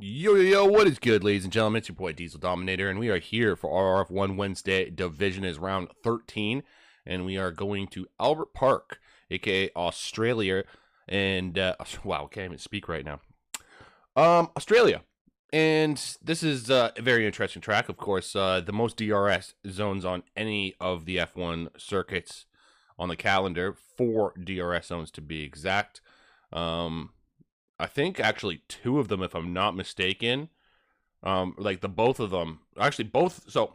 Yo, what is good, ladies and gentlemen? It's your boy DieselDominator, and we are here for RRF1 Wednesday. Division is round 13, and we are going to Albert Park, aka Australia, and wow, I can't even speak right now. Australia, and this is a very interesting track. Of course, the most DRS zones on any of the F1 circuits on the calendar. 4 DRS zones to be exact. I think actually 2 of them, if I'm not mistaken, like both of them, actually both, so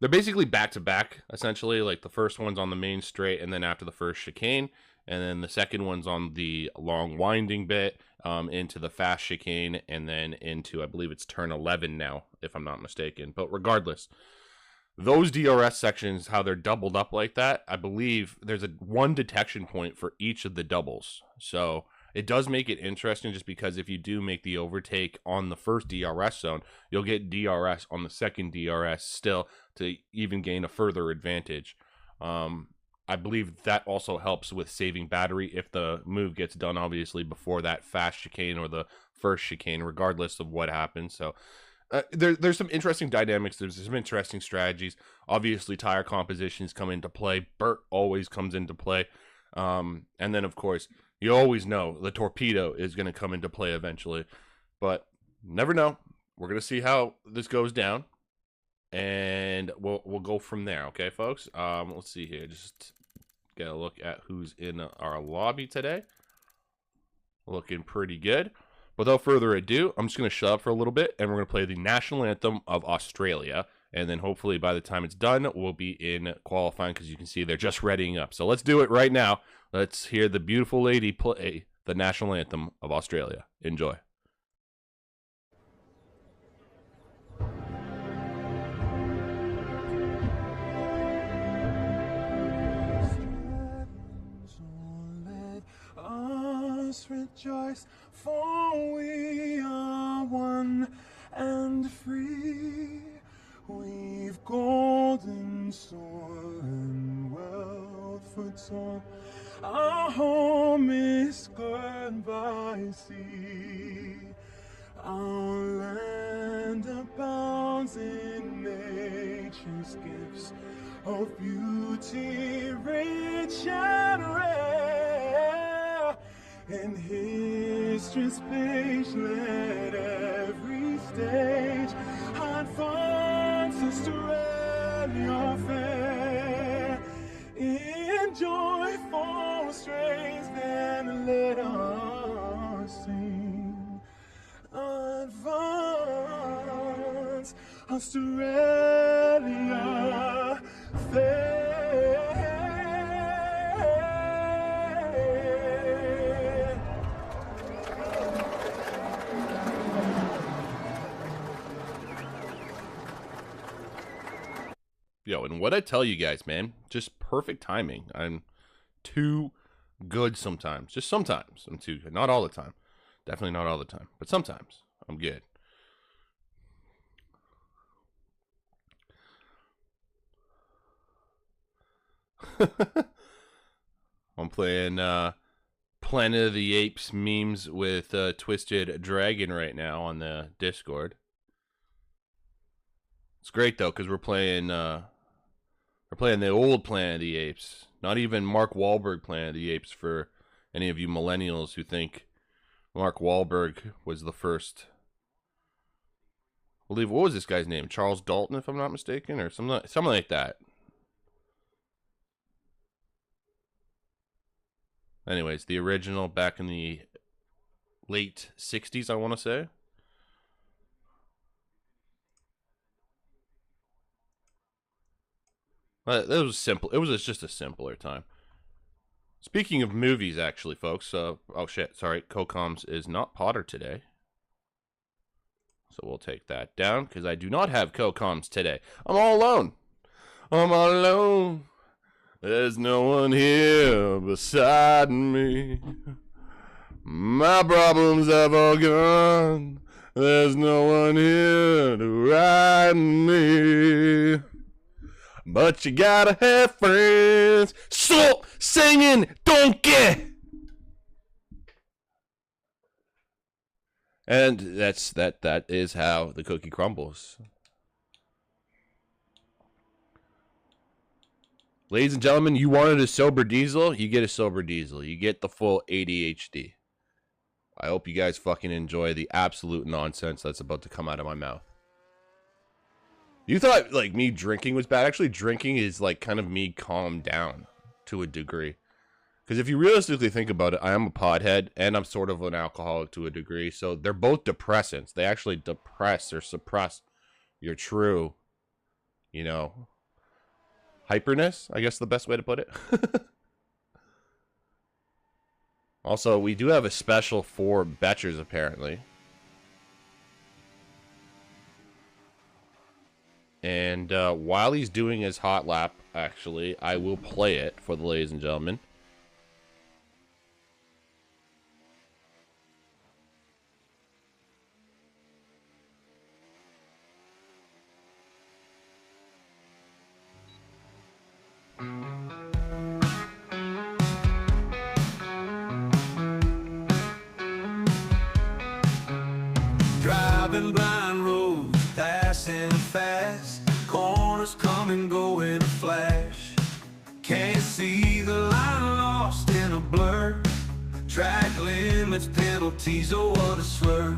they're basically back to back, essentially. Like the first one's on the main straight, and then after the first chicane, and then the second one's on the long winding bit, into the fast chicane, and then into, I believe it's turn 11 now, if I'm not mistaken. But regardless, those DRS sections, how they're doubled up like that, I believe there's one detection point for each of the doubles. So it does make it interesting, just because if you do make the overtake on the first DRS zone, you'll get DRS on the second DRS still to even gain a further advantage. I believe that also helps with saving battery if the move gets done, obviously, before that fast chicane or the first chicane, regardless of what happens. So there's some interesting dynamics. There's some interesting strategies. Obviously, tire compositions come into play. Burt always comes into play. And then, of course, you always know the torpedo is going to come into play eventually. But never know. We're going to see how this goes down. And we'll go from there, okay, folks? Let's see here. Just get a look at who's in our lobby today. Looking pretty good. Without further ado, I'm just going to shut up for a little bit, and we're going to play the national anthem of Australia. And then hopefully by the time it's done, we'll be in qualifying, because you can see they're just readying up. So let's do it right now. Let's hear the beautiful lady play the national anthem of Australia. Enjoy. Rejoice, for we are one and free. We've golden soil and wealth for toil. Our home is girt by sea. Our land abounds in nature's gifts of beauty, rich and rare. In history's page, let every stage advance Australia fair. In joyful strains, then let us sing. Advance Australia fair. Yo, and what I tell you guys, man, just perfect timing. I'm too good sometimes. Just sometimes. I'm too good. Not all the time. Definitely not all the time. But sometimes I'm good. I'm playing Planet of the Apes memes with Twisted Dragon right now on the Discord. It's great though, because we're playing the old Planet of the Apes. Not even Mark Wahlberg Planet of the Apes, for any of you millennials who think Mark Wahlberg was the first. I believe, what was this guy's name? Charles Dalton, if I'm not mistaken, or something like that. Anyways, the original back in the late 60s, I want to say. That was simple. It was just a simpler time. Speaking of movies, actually, folks. Oh shit, sorry. CoComs is not Potter today, so we'll take that down, because I do not have CoComs today. I'm all alone. I'm all alone. There's no one here beside me. My problems have all gone. There's no one here to ride me. But you gotta have friends. So singing donkey. And that is how the cookie crumbles. Ladies and gentlemen, you wanted a sober diesel, you get a sober diesel. You get the full ADHD. I hope you guys fucking enjoy the absolute nonsense that's about to come out of my mouth. You thought, like, me drinking was bad. Actually, drinking is, like, kind of me calmed down to a degree. Because if you realistically think about it, I am a pothead, and I'm sort of an alcoholic to a degree. So they're both depressants. They actually depress or suppress your true, you know, hyperness, I guess the best way to put it. Also, we do have a special for Betchers, apparently. And while he's doing his hot lap, actually, I will play it for the ladies and gentlemen. Driving blind roads, passing fast, corners come and go in a flash. Can't see the line, lost in a blur. Track limits, penalties, oh what a swerve.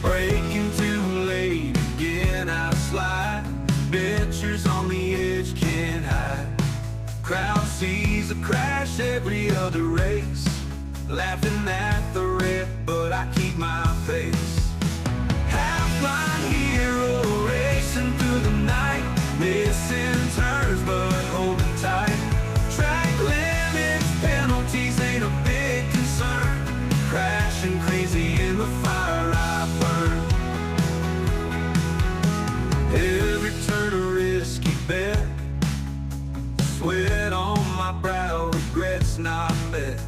Braking too late, again I slide. Bitchers on the edge can't hide. Crowd sees a crash every other race. Laughing at the wreck, but I keep my pace. Half-line hero racing through the night, missing turns but holding tight. Track limits, penalties ain't a big concern. Crashing crazy in the fire I burn. Every turn a risky bet. Sweat on my brow, regrets not met.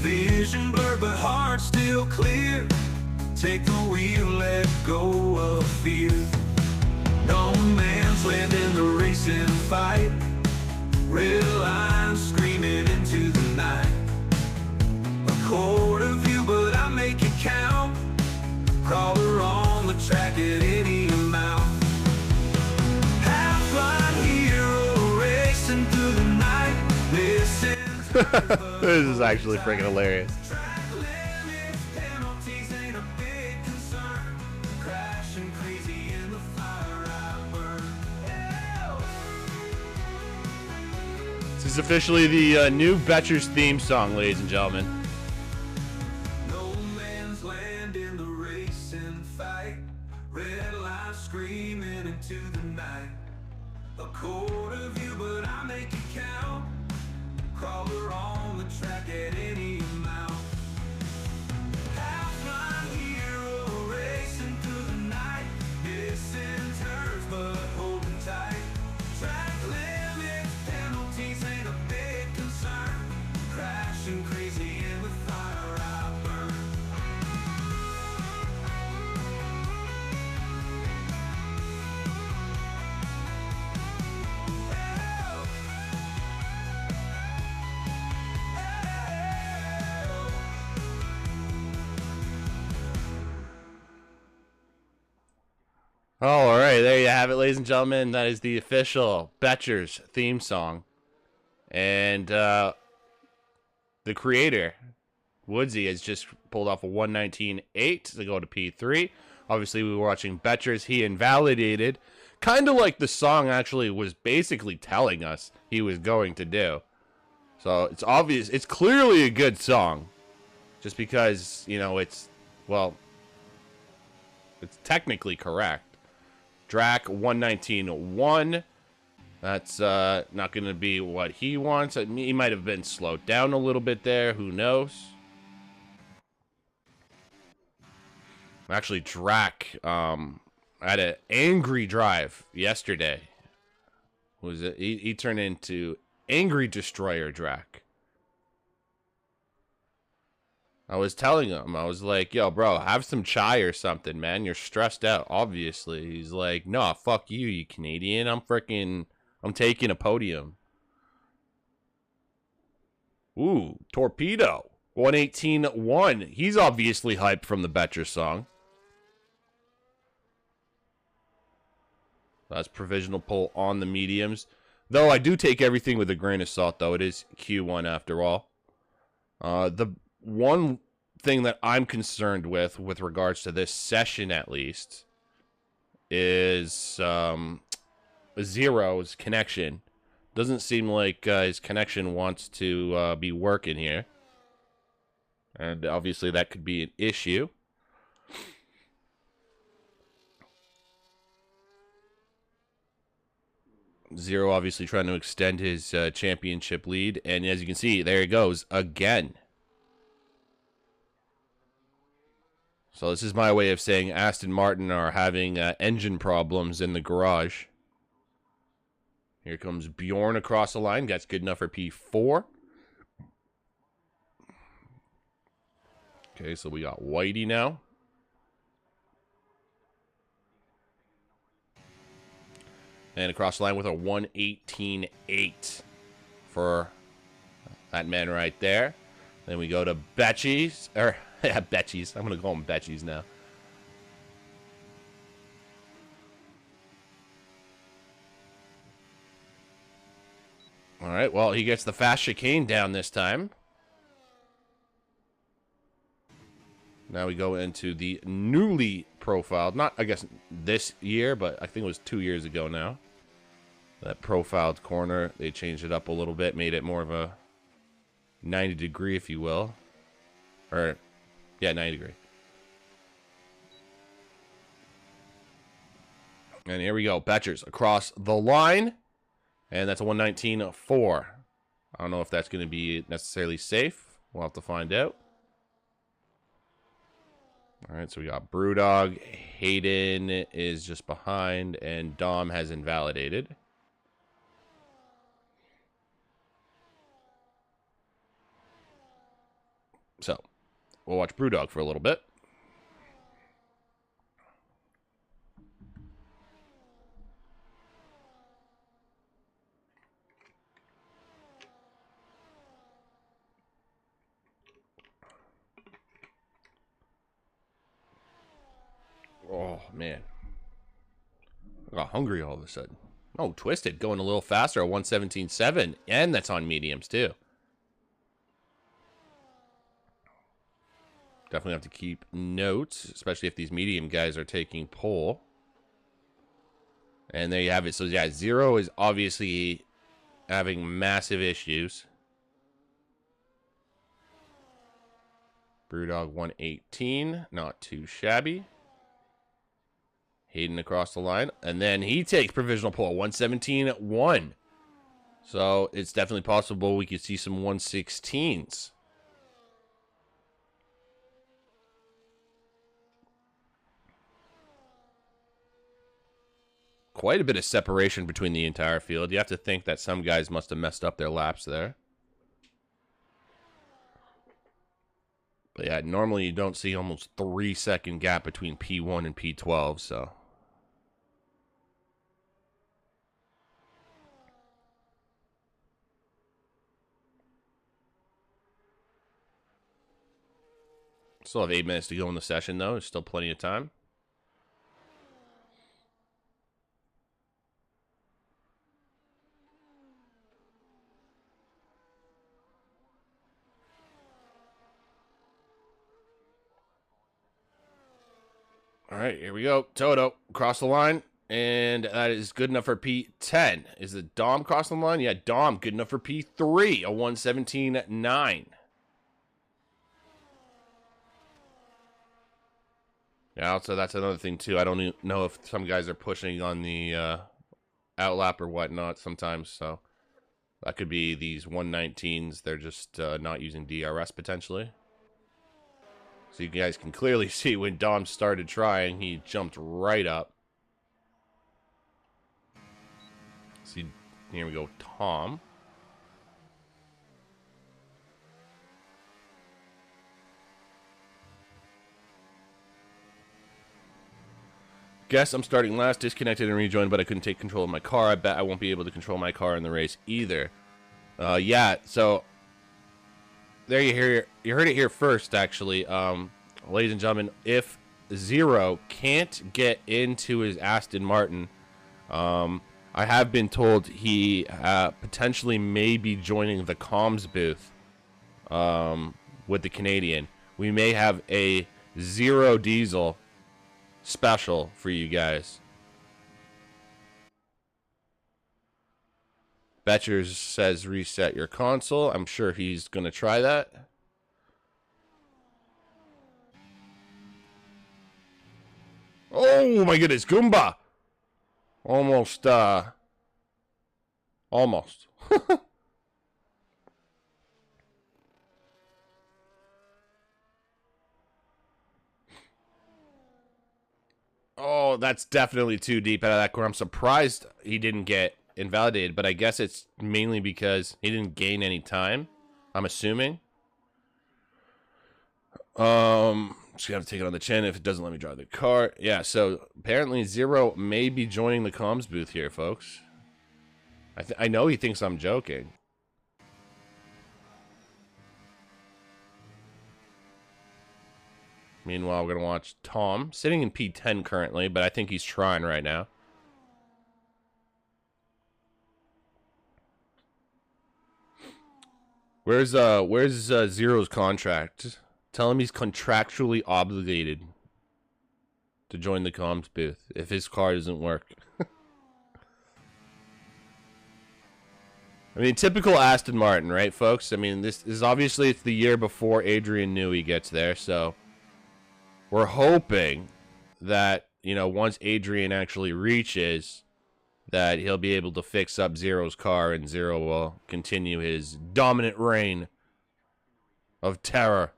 Vision blurred but heart still clear. Take the wheel, let go of fear. No man's land in the racing fight. Red line screaming into the night. A quarter view but I make it count. Crawler on the track at any amount. Half-line hero racing through the night. Missing. This is actually freaking hilarious. This is officially the new Betchers theme song, ladies and gentlemen. No man's land in the racing fight. Red line screaming into the night. A quarter view, but I make it count. Crawler on the track at any amount. Half-line hero racing through the night. Missing turns but holding tight. Track limits, penalties ain't a big concern. Crashing crazy in the fire I burn. All right, there you have it, ladies and gentlemen. That is the official Betchers theme song. And the creator, Woodsy, has just pulled off a 119.8 to go to P3. Obviously, we were watching Betchers. He invalidated, kind of like the song actually was basically telling us he was going to do. So it's obvious, it's clearly a good song. Just because, you know, it's, well, it's technically correct. Drac 119.1. That's not going to be what he wants. He might have been slowed down a little bit there. Who knows? Actually, Drac had an angry drive yesterday. Was it? He turned into Angry Destroyer Drac. I was telling him, I was like, yo, bro, have some chai or something, man. You're stressed out, obviously. He's like, no, fuck you, you Canadian. I'm taking a podium. Ooh, torpedo. 118.1. He's obviously hyped from the Betcher song. That's provisional pull on the mediums. Though I do take everything with a grain of salt, though. It is Q1 after all. The one thing that I'm concerned with regards to this session, at least, is Zero's connection. Doesn't seem like his connection wants to be working here. And obviously that could be an issue. Zero obviously trying to extend his championship lead. And as you can see, there he goes again. So this is my way of saying Aston Martin are having engine problems in the garage. Here comes Bjorn across the line. That's good enough for P4. Okay, so we got Whitey now. And across the line with a 118.8 for that man right there. Then we go to Betchies. Or, yeah, Betchies. I'm going to call him Betchies now. All right, well, he gets the fast chicane down this time. Now we go into the newly profiled, not, I guess, this year, but I think it was 2 years ago now. That profiled corner, they changed it up a little bit, made it more of a 90 degree, if you will. Or, yeah, 90 degree. And here we go, Betchers across the line. And that's a 119.4. I don't know if that's going to be necessarily safe. We'll have to find out. All right, so we got Brewdog. Hayden is just behind, and Dom has invalidated. So, we'll watch Brewdog for a little bit. Oh, man. I got hungry all of a sudden. Oh, Twisted going a little faster at 117.7. And that's on mediums, too. Definitely have to keep notes, especially if these medium guys are taking pole. And there you have it. So, yeah, Zero is obviously having massive issues. Brewdog 118. Not too shabby. Hayden across the line. And then he takes provisional pole, 117.1. So it's definitely possible we could see some 116s. Quite a bit of separation between the entire field. You have to think that some guys must have messed up their laps there. But yeah, normally you don't see almost 3-second gap between P1 and P12, so... Still have 8 minutes to go in the session, though. There's still plenty of time. All right, here we go. Toto, cross the line. And that is good enough for P10. Is it Dom crossing the line? Yeah, Dom, good enough for P3. A 117.9. Yeah, also that's another thing, too. I don't know if some guys are pushing on the outlap or whatnot sometimes. So that could be these 119s. They're just not using DRS potentially. So you guys can clearly see when Dom started trying, he jumped right up. See, here we go, Tom. Guess I'm starting last, disconnected and rejoined, but I couldn't take control of my car. I bet I won't be able to control my car in the race either. Yeah, so there you heard it here first, actually. Ladies and gentlemen, if Zero can't get into his Aston Martin, I have been told he potentially may be joining the comms booth with the Canadian. We may have a Zero Diesel special for you guys. Betchers says reset your console. I'm sure he's going to try that. Oh my goodness, Goomba! Almost. Oh, that's definitely too deep out of that corner. I'm surprised he didn't get invalidated, but I guess it's mainly because he didn't gain any time, I'm assuming. Just gonna have to take it on the chin if it doesn't let me drive the car. Yeah, so apparently Zero may be joining the comms booth here, folks. I know he thinks I'm joking. Meanwhile, we're gonna watch Tom sitting in P10 currently, but I think he's trying right now. Where's Zero's contract? Tell him he's contractually obligated to join the comms booth if his car doesn't work. I mean, typical Aston Martin, right, folks? I mean, this is obviously it's the year before Adrian Newey gets there, so we're hoping that, you know, once Adrian actually reaches, that he'll be able to fix up Zero's car and Zero will continue his dominant reign of terror.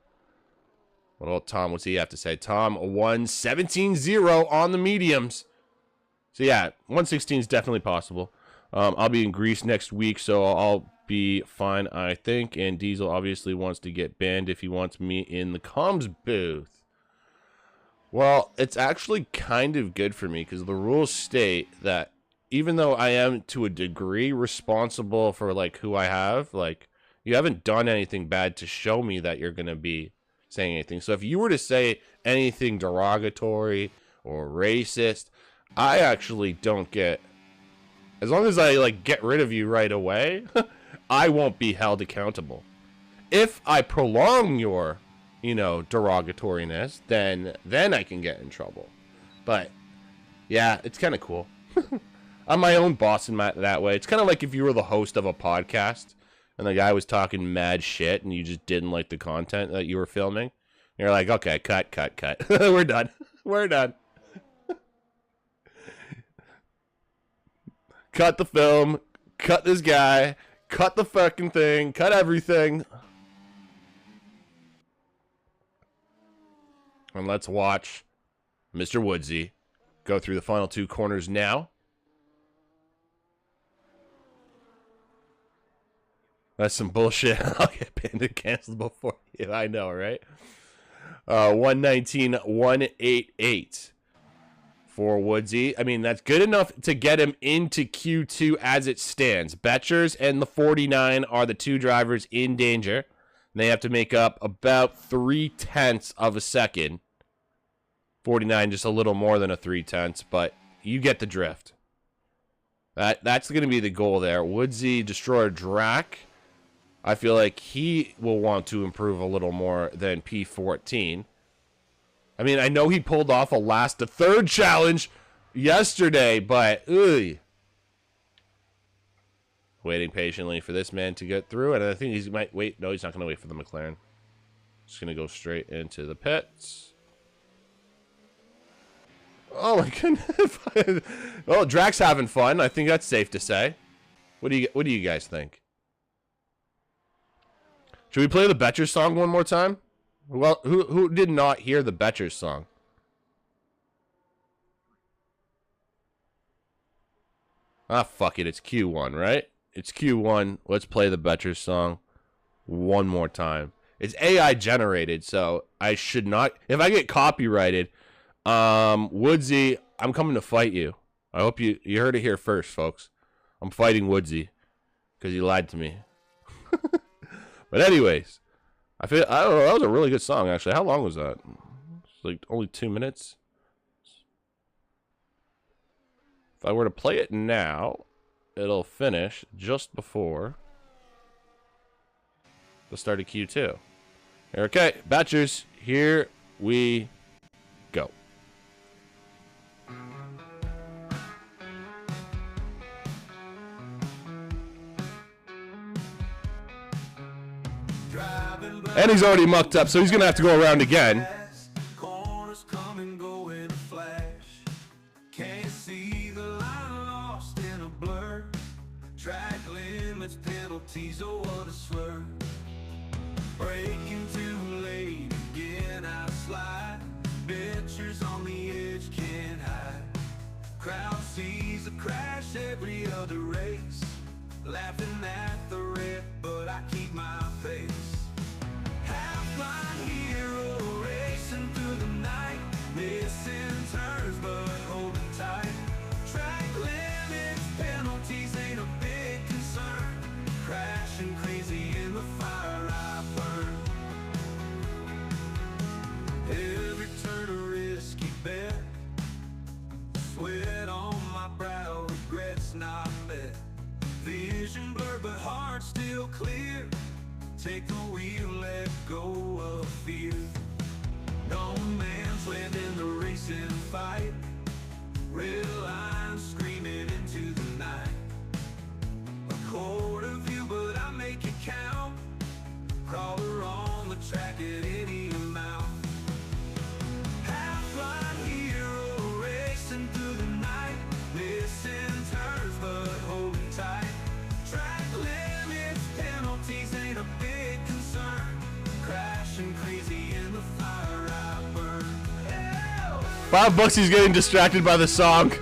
What old Tom, what's he have to say? Tom won 17-0 on the mediums. So yeah, 116 is definitely possible. I'll be in Greece next week, so I'll be fine, I think. And Diesel obviously wants to get banned if he wants me in the comms booth. Well, it's actually kind of good for me because the rules state that even though I am to a degree responsible for like who I have, like you haven't done anything bad to show me that you're going to be saying anything. So if you were to say anything derogatory or racist, I actually don't get, as long as I like get rid of you right away, I won't be held accountable. If I prolong your, you know, derogatoriness, then I can get in trouble. But yeah, it's kind of cool. I'm my own boss in that way. It's kind of like if you were the host of a podcast and the guy was talking mad shit and you just didn't like the content that you were filming. You're like, okay, cut. We're done. We're done. Cut the film. Cut this guy. Cut the fucking thing. Cut everything. And let's watch Mr. Woodsy go through the final two corners now. That's some bullshit. I'll get banned and canceled before you. I know, right? 119.188 for Woodsy. I mean, that's good enough to get him into Q2 as it stands. Betchers and the 49 are the two drivers in danger. They have to make up about 0.3 of a second. 49 just a little more than a 0.3, but you get the drift. That's going to be the goal there. Woodsy, Destroyer Drac. I feel like he will want to improve a little more than P14. I mean, I know he pulled off a last to third challenge yesterday, but ugh. Waiting patiently for this man to get through, and I think he might wait. No, he's not going to wait for the McLaren. Just going to go straight into the pits. Oh my goodness! Well, Drac's having fun. I think that's safe to say. What do you guys think? Should we play the Betchers song one more time? Well, who did not hear the Betchers song? Ah, fuck it. It's Q1, right? It's Q1. Let's play the Betchers song one more time. It's AI generated, so I should not. If I get copyrighted, Woodsy, I'm coming to fight you. I hope you heard it here first, folks. I'm fighting Woodsy because he lied to me. But anyways, I don't know, that was a really good song, actually. How long was that? It's like only 2 minutes. If I were to play it now, it'll finish just before the start of Q2. Okay, Batchers, here we go. And he's already mucked up, so he's going to have to go around again. Corners come and go in a flash. Can't see the line, lost in a blur. Track limits, penalties, oh what a swerve. Braking too late, again I slide. Bitchers on the edge can't hide. Crowd sees a crash every other race. Laughing at the red, but I keep my pace. Half-line hero racing through the night. Missing turns but holding tight. Track limits, penalties ain't a big concern. Crashing crazy in the fire I burn. Every turn a risky bet. Sweat on my brow, regrets not met. Vision blurred but heart still clear. Take the wheel, let go of fear. No man's land in the racing fight. Red line screaming into the night. A quarter view but I make it count. Crawler on the track at any amount. Half-line hero racing through the night. Missing turns but holding tight. Track limits, penalties ain't a big concern. Crashing crazy in the fire I burn. $5 he's getting distracted by the song.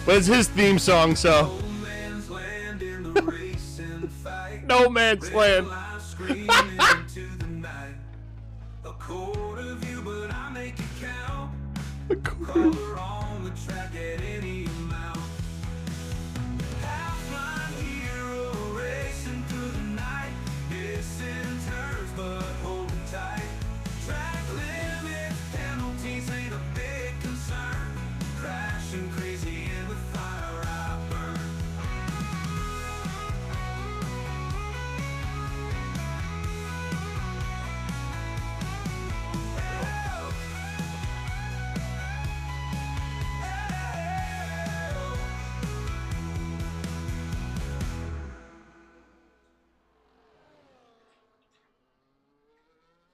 But it's his theme song, so. No man's land in the racing fight. No man's land. Red line screaming into the night. A quarter view but I make it count. Crawler on the track at any amount. Half-line hero racing through the night. Missing turns but holding tight. Track limits, penalties ain't a big concern. Crashing crazy in the fire I burn.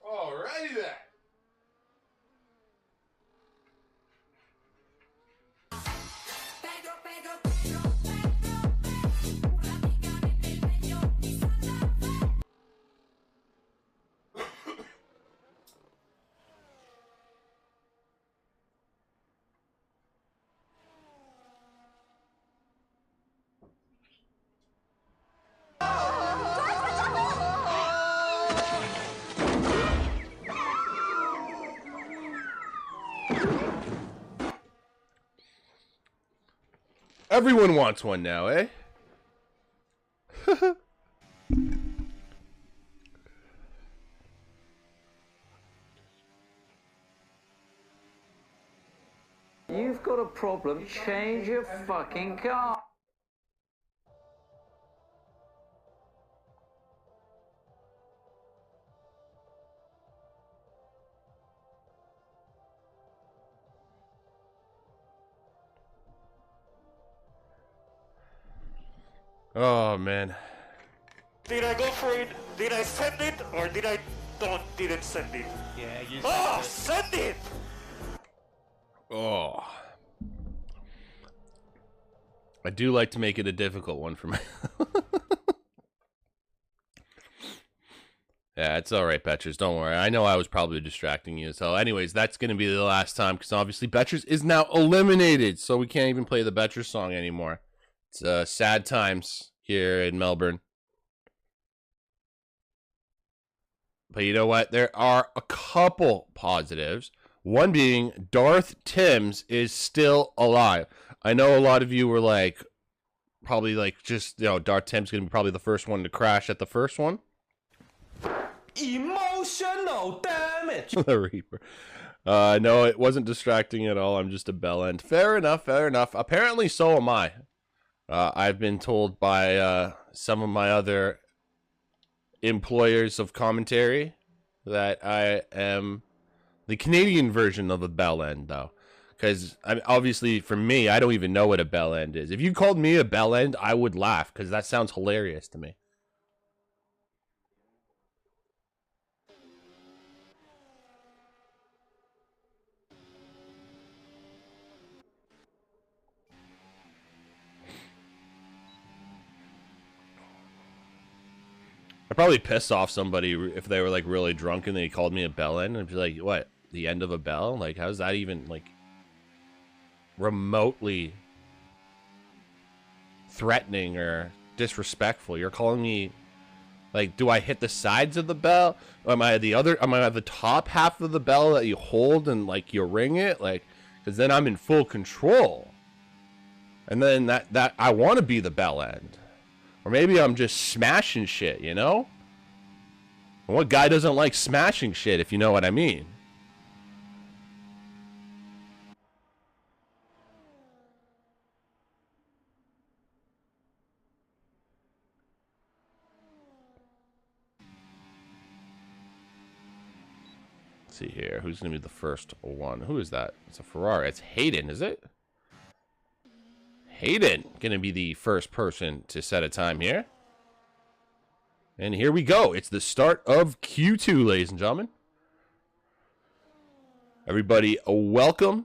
Alrighty then. Everyone wants one now, eh? You've got a problem, change your fucking car. Oh man. Did I go for it? Did I send it or didn't send it? Yeah, you Oh, send it! Oh. I do like to make it a difficult one for me. Yeah, it's alright, Betchers. Don't worry. I know I was probably distracting you. So anyways, that's going to be the last time because obviously Betchers is now eliminated. So we can't even play the Betchers song anymore. It's sad times here in Melbourne. But you know what? There are a couple positives. One being Darth Timms is still alive. I know a lot of you were like, probably like just, you know, Dark Tim's gonna be probably the first one to crash at the first one. Emotional damage. The Reaper. No, it wasn't distracting at all. I'm just a bell end. Fair enough, fair enough. Apparently, so am I. I've been told by some of my other employers of commentary that I am the Canadian version of a bell end, though. Because, I mean, obviously, for me, I don't even know what a bell end is. If you called me a bell end, I would laugh, because that sounds hilarious to me. I'd probably piss off somebody if they were, like, really drunk and they called me a bell end. I'd be like, what? The end of a bell? Like, how's that even, like, remotely threatening or disrespectful? You're calling me, like, do I hit the sides of the bell? Am I at the top half of the bell that you hold and, like, you ring it? Like, because then I'm in full control. And then that I want to be the bell end. Or maybe I'm just smashing shit, you know? And what guy doesn't like smashing shit, if you know what I mean? Let's see here. Who's going to be the first one? Who is that? It's a Ferrari. It's Hayden, is it? Hayden going to be the first person to set a time here. And here we go. It's the start of Q2, ladies and gentlemen. Everybody, welcome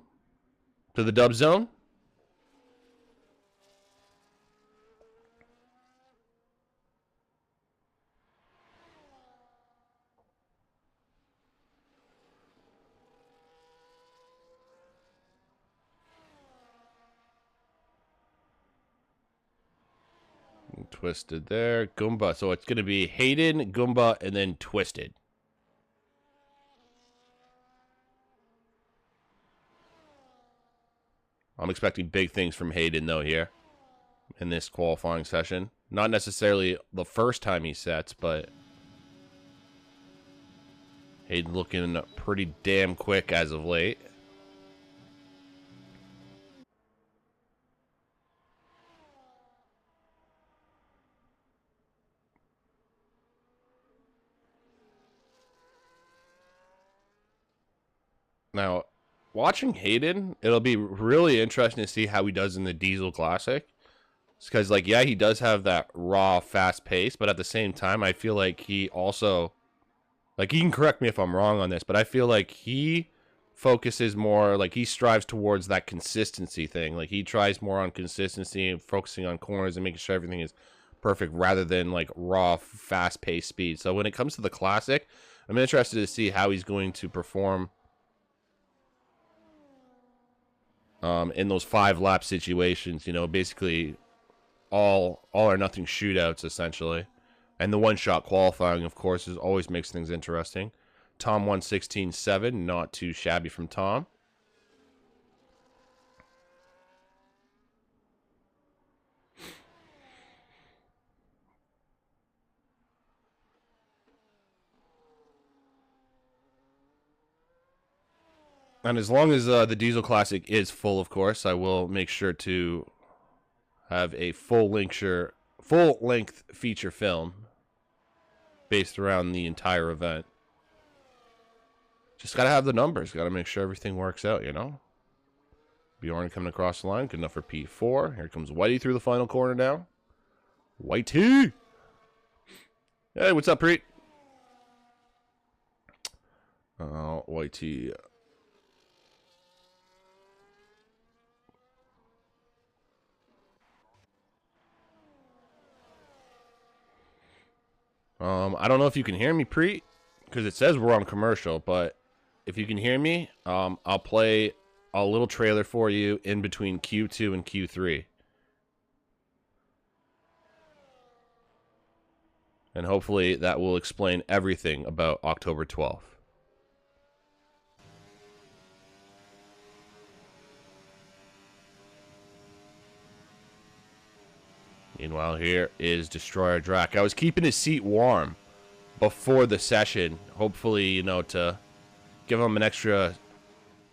to the Dub Zone. Twisted there. Goomba. So it's going to be Hayden, Goomba, and then Twisted. I'm expecting big things from Hayden, though, here in this qualifying session. Not necessarily the first time he sets, but Hayden looking pretty damn quick as of late. Now, watching Hayden, it'll be really interesting to see how he does in the Diesel Classic. Because, like, yeah, he does have that raw, fast pace, but at the same time, I feel like he also, like, he can correct me if I'm wrong on this, but I feel like he focuses more, like, he strives towards that consistency thing. Like, he tries more on consistency and focusing on corners and making sure everything is perfect rather than, like, raw, fast-paced speed. So when it comes to the Classic, I'm interested to see how he's going to perform in those 5-lap situations, you know, basically all or nothing shootouts, essentially. And the one-shot qualifying, of course, always makes things interesting. Tom 116.7, not too shabby from Tom. And as long as the Diesel Classic is full, of course, I will make sure to have a full-length feature film based around the entire event. Just gotta have the numbers. Gotta make sure everything works out, you know? Bjorn coming across the line. Good enough for P4. Here comes Whitey through the final corner now. Whitey! Hey, what's up, Preet? Whitey. I don't know if you can hear me, Preet, because it says we're on commercial, but if you can hear me, I'll play a little trailer for you in between Q2 and Q3. And hopefully that will explain everything about October 12th. Meanwhile, here is Destroyer Drac. I was keeping his seat warm before the session. Hopefully, you know, to give him an extra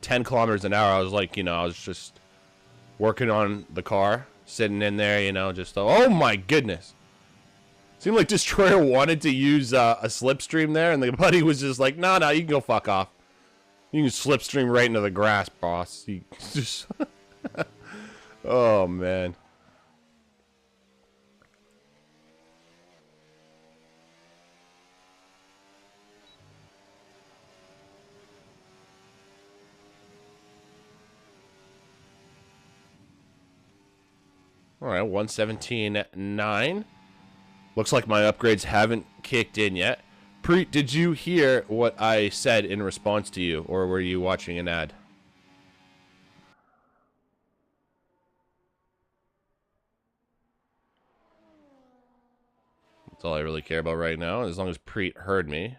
10 kilometers an hour. I was like, you know, I was just working on the car, sitting in there, you know, just, oh my goodness. Seemed like Destroyer wanted to use a slipstream there, and the buddy was just like, no, you can go fuck off. You can slipstream right into the grass, boss. He just oh, man. All right, 117.9. Looks like my upgrades haven't kicked in yet. Preet, did you hear what I said in response to you, or were you watching an ad? That's all I really care about right now, as long as Preet heard me.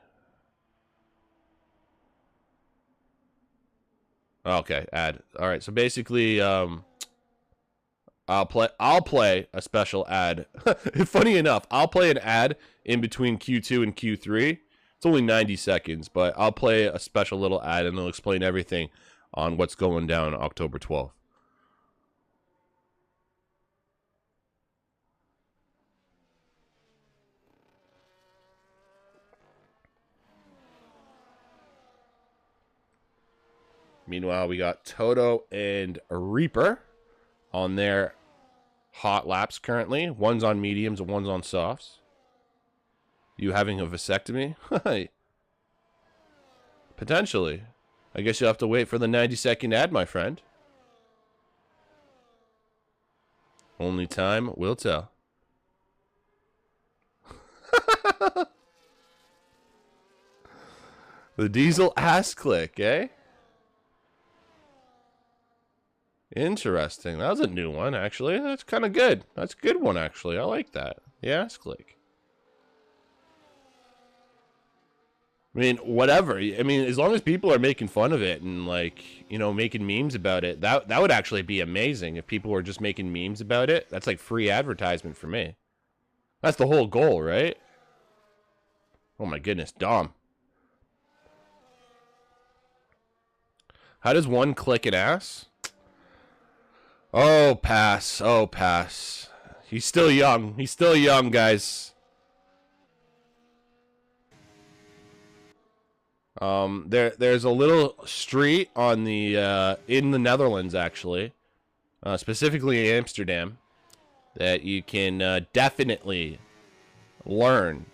Okay, ad. All right, so basically, I'll play a special ad. Funny enough, I'll play an ad in between Q2 and Q3. It's only 90 seconds, but I'll play a special little ad and it'll explain everything on what's going down October 12th. Meanwhile, we got Toto and Reaper on their hot laps currently. One's on mediums and one's on softs. You having a vasectomy? Potentially. I guess you'll have to wait for the 90-second ad, my friend. Only time will tell. The Diesel ass click, eh? Interesting. That was a new one, actually. That's kind of good. That's a good one, actually. I like that. The ass click. I mean, whatever. I mean, as long as people are making fun of it and, like, you know, making memes about it, that would actually be amazing if people were just making memes about it. That's like free advertisement for me. That's the whole goal, right? Oh my goodness, Dom. How does one click an ass? Oh, pass. Oh, pass. He's still young. He's still young, guys. There's a little street on the in the Netherlands, actually, specifically in Amsterdam, that you can definitely learn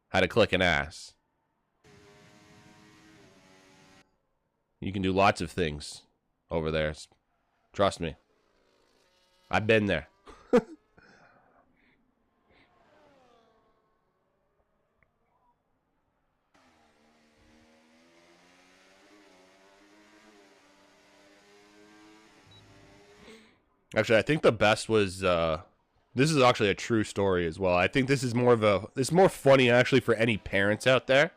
how to click an ass. You can do lots of things over there. Trust me. I've been there. Actually, I think the best was, this is actually a true story as well. I think this is more funny actually for any parents out there.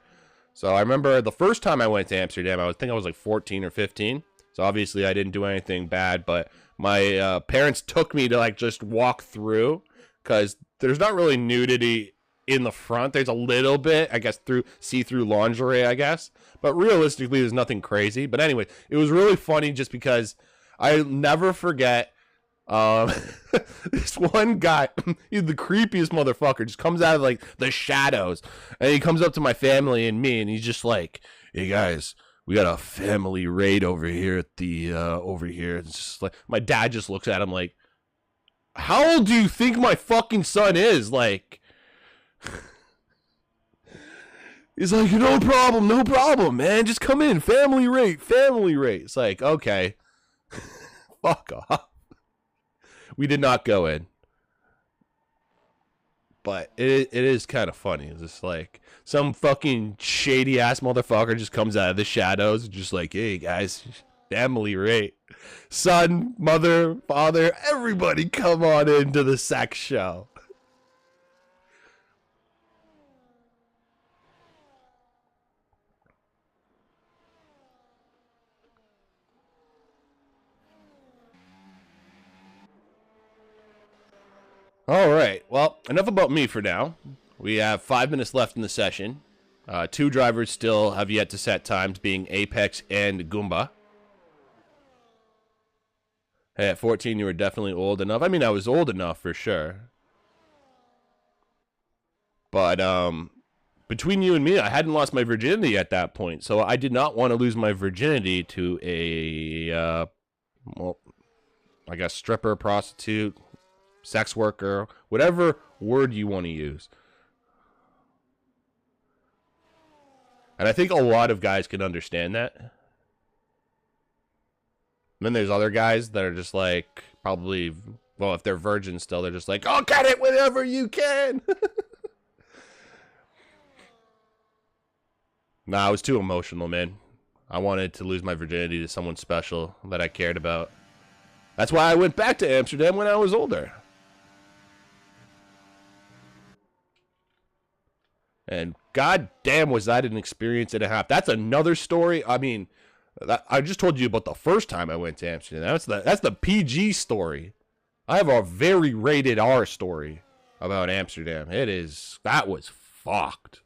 So I remember the first time I went to Amsterdam, I think I was like 14 or 15. So obviously I didn't do anything bad, but my parents took me to like just walk through, because there's not really nudity in the front. There's a little bit, I guess, through see-through lingerie, I guess. But realistically, there's nothing crazy. But anyway, it was really funny just because I'll never forget this one guy, he's the creepiest motherfucker, just comes out of like the shadows, and he comes up to my family and me, and he's just like, hey guys, we got a family raid over here at the over here. It's just like, my dad just looks at him like, how old do you think my fucking son is? Like, he's like, no problem, man, just come in, family raid. It's like, okay. Fuck off. We did not go in, but it is kind of funny. It's just like some fucking shady ass motherfucker just comes out of the shadows, just like, hey guys, family rate, son, mother, father, everybody come on into the sex show. All right. Well, enough about me for now. We have 5 minutes left in the session. 2 drivers still have yet to set times, being Apex and Goomba. Hey, at 14, you were definitely old enough. I mean, I was old enough for sure. But between you and me, I hadn't lost my virginity at that point. So I did not want to lose my virginity to a, well, I guess stripper, prostitute, sex worker, whatever word you want to use. And I think a lot of guys can understand that. And then there's other guys that are just like, probably, well, if they're virgins still, they're just like, oh, get it whenever you can. Nah, I was too emotional, man. I wanted to lose my virginity to someone special that I cared about. That's why I went back to Amsterdam when I was older. And goddamn, was that an experience and a half. That's another story. I mean, I just told you about the first time I went to Amsterdam. That's the PG story. I have a very rated R story about Amsterdam. That was fucked.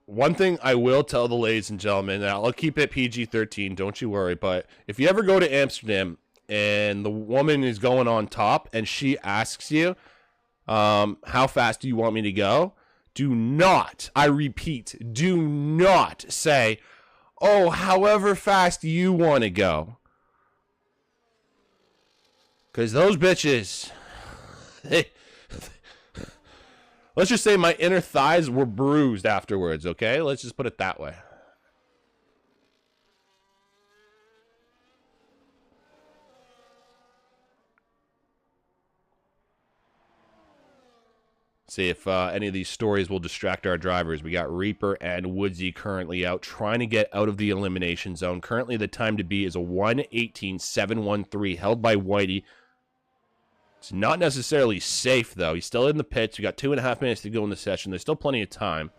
One thing I will tell the ladies and gentlemen, and I'll keep it PG-13, don't you worry, but if you ever go to Amsterdam and the woman is going on top and she asks you, how fast do you want me to go? Do not, I repeat, do not say, oh, however fast you want to go. Because those bitches, let's just say my inner thighs were bruised afterwards, okay? Let's just put it that way. See if any of these stories will distract our drivers. We got Reaper and Woodsy currently out, trying to get out of the elimination zone. Currently, the time to be is a 1:18.713, held by Whitey. It's not necessarily safe, though. He's still in the pits. We got 2.5 minutes to go in the session. There's still plenty of time.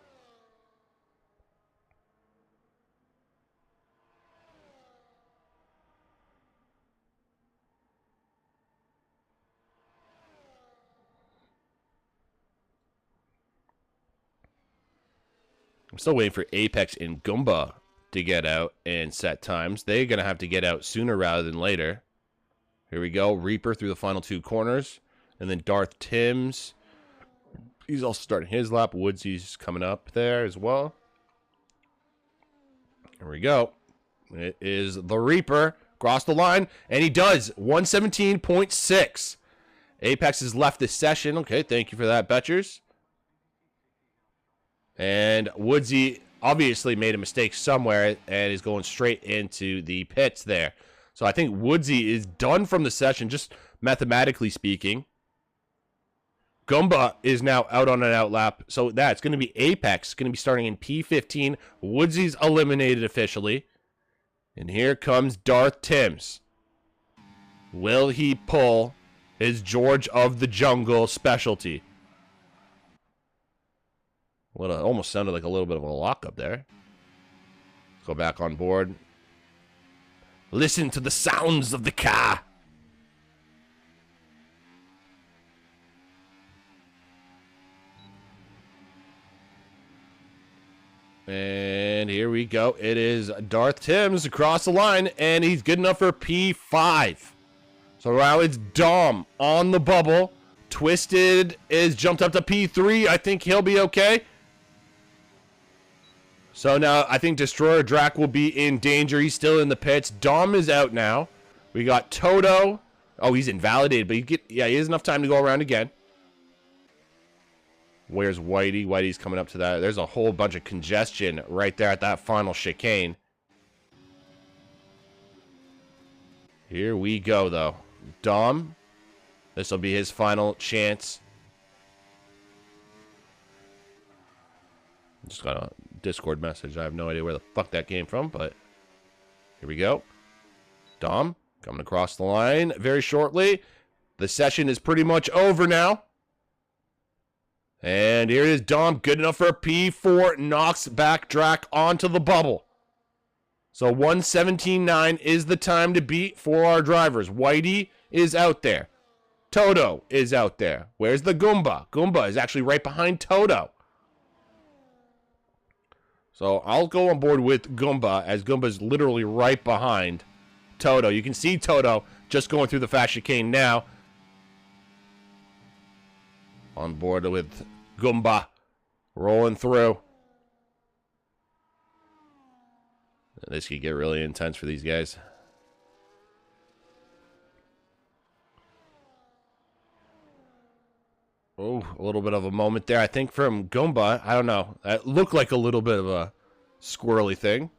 I'm still waiting for Apex and Goomba to get out and set times. They're going to have to get out sooner rather than later. Here we go. Reaper through the final 2 corners. And then Darth Timms. He's also starting his lap. Woodsy's coming up there as well. Here we go. It is the Reaper. Cross the line. And he does. 117.6. Apex has left this session. Okay, thank you for that, Betchers. And Woodsy obviously made a mistake somewhere and is going straight into the pits there. So I think Woodsy is done from the session, just mathematically speaking. Goomba is now out on an out lap. So that's going to be Apex, going to be starting in P15. Woodsy's eliminated officially. And here comes Darth Timms. Will he pull his George of the Jungle specialty? Well, it almost sounded like a little bit of a lockup there. Go back on board. Listen to the sounds of the car. And here we go. It is Darth Timms across the line, and he's good enough for P5. So now it's Dom on the bubble. Twisted is jumped up to P3. I think he'll be okay. So now I think Destroyer Drac will be in danger. He's still in the pits. Dom is out now. We got Toto. Oh, he's invalidated, but he has enough time to go around again. Where's Whitey? Whitey's coming up to that. There's a whole bunch of congestion right there at that final chicane. Here we go, though. Dom. This will be his final chance. Just got a Discord message. I have no idea where the fuck that came from, but here we go. Dom coming across the line very shortly. The session is pretty much over now. And here is Dom, good enough for a P4, knocks back Drac onto the bubble. So 1:17.9 is the time to beat for our drivers. Whitey is out there. Toto is out there. Where's the Goomba? Goomba is actually right behind Toto. So I'll go on board with Goomba, as Goomba is literally right behind Toto. You can see Toto just going through the fast chicane now. On board with Goomba, rolling through. This could get really intense for these guys. Oh, a little bit of a moment there, I think, from Goomba. I don't know. It looked like a little bit of a squirrely thing.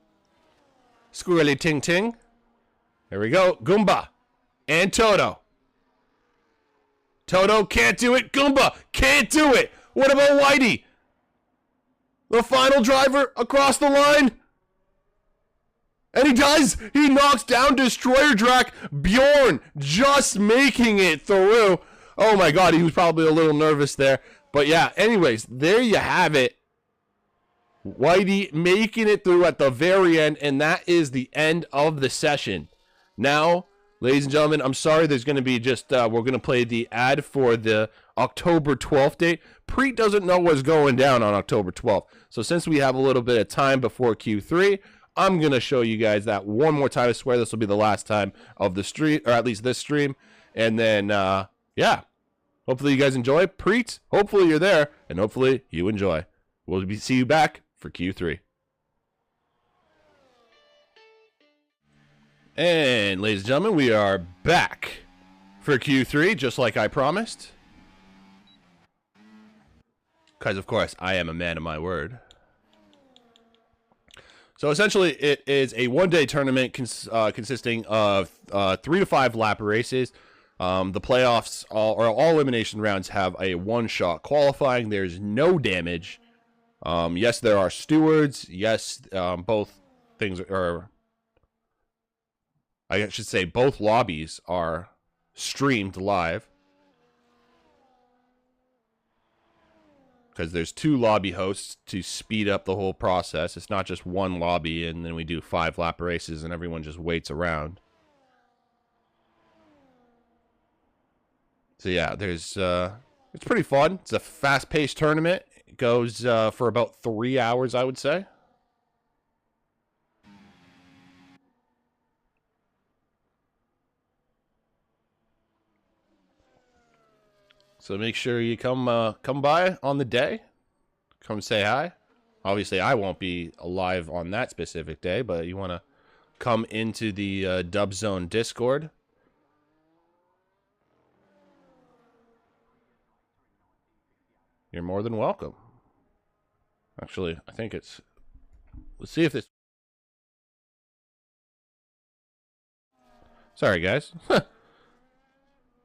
Squirrely ting ting. There we go. Goomba and Toto. Toto can't do it. Goomba can't do it. What about Whitey? The final driver across the line. And he does. He knocks down Destroyer Drac. Bjorn just making it through. Oh my god, he was probably a little nervous there. But yeah, anyways, there you have it. Whitey making it through at the very end, and that is the end of the session. Now, ladies and gentlemen, I'm sorry there's going to be just, we're going to play the ad for the October 12th date. Preet doesn't know what's going down on October 12th. So since we have a little bit of time before Q3, I'm going to show you guys that one more time. I swear this will be the last time of the stream, or at least this stream. And then, yeah, hopefully you guys enjoy. Preet, hopefully you're there, and hopefully you enjoy. We'll see you back for Q3. And ladies and gentlemen, we are back for Q3, just like I promised. Because, of course, I am a man of my word. So essentially, it is a one-day tournament consisting of 3 to 5 lap races. The playoffs, all elimination rounds, have a one-shot qualifying. There's no damage. Yes, there are stewards. Yes, both things are... I should say both lobbies are streamed live. Because there's 2 lobby hosts to speed up the whole process. It's not just one lobby and then we do 5 lap races and everyone just waits around. So yeah, there's it's pretty fun. It's a fast-paced tournament. It goes for about 3 hours, I would say. So make sure you come by on the day. Come say hi. Obviously, I won't be alive on that specific day, but you want to come into the Dub Zone Discord. You're more than welcome. Actually, I think it's... Let's see if this... Sorry, guys.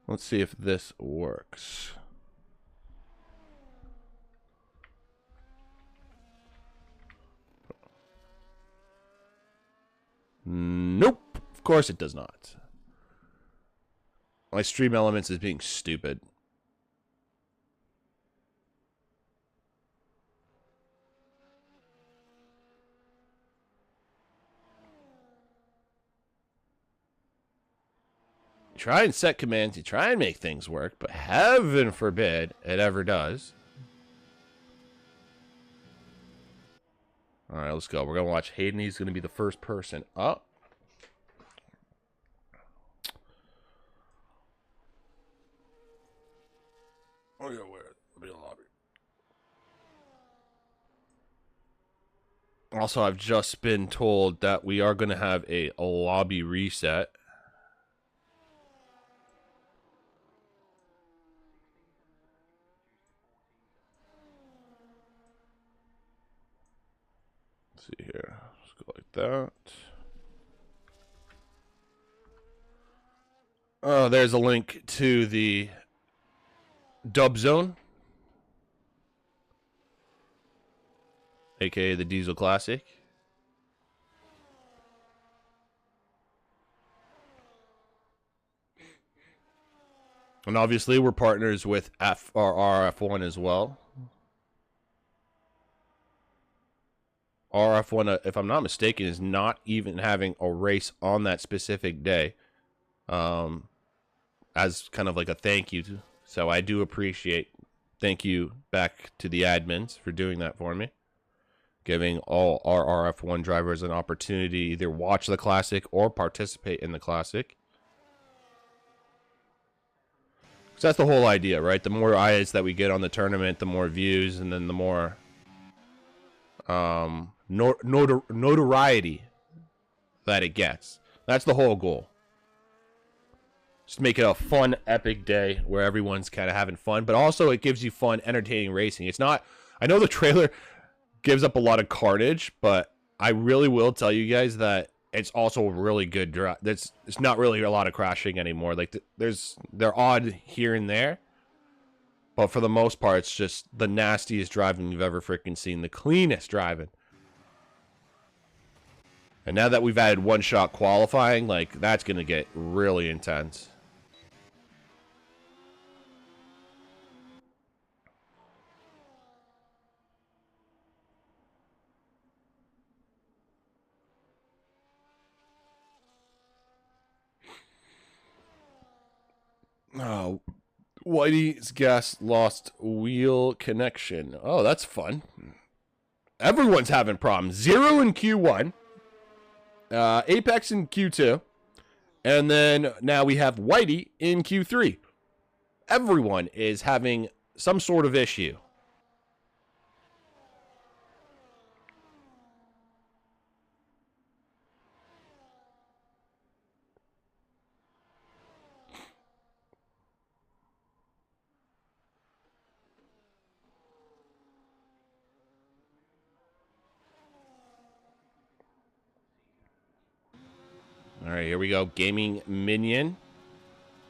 Let's see if this works. Nope. Of course it does not. My stream elements is being stupid. Try and set commands, you try and make things work, but heaven forbid it ever does. Alright, let's go. We're going to watch Hayden. He's going to be the first person up. Oh, yeah, where? I'll be in the lobby. Also, I've just been told that we are going to have a lobby reset. See here, let's go like that. Oh, there's a link to the Dub Zone, aka the Diesel Classic. And obviously we're partners with RRF1 as well. RRF1, if I'm not mistaken, is not even having a race on that specific day, as kind of like a thank you. So I do appreciate, thank you back to the admins for doing that for me, giving all RRF1 drivers an opportunity to either watch the Classic or participate in the Classic. So that's the whole idea, right? The more eyes that we get on the tournament, the more views, and then the more notoriety that it gets. That's the whole goal. Just make it a fun, epic day where everyone's kind of having fun, but also it gives you fun, entertaining racing. It's not, I know the trailer gives up a lot of carnage, but I really will tell you guys that it's also a really good drive. It's not really a lot of crashing anymore. Like they're odd here and there, but for the most part, it's just the nastiest driving you've ever freaking seen, the cleanest driving. And now that we've added one-shot qualifying, like that's gonna get really intense. Oh, Whitey's gas lost wheel connection. Oh, that's fun. Everyone's having problems. 0 in Q1. Apex in Q2. And then now we have Whitey in Q3. Everyone is having some sort of issue. All right, here we go. Gaming Minion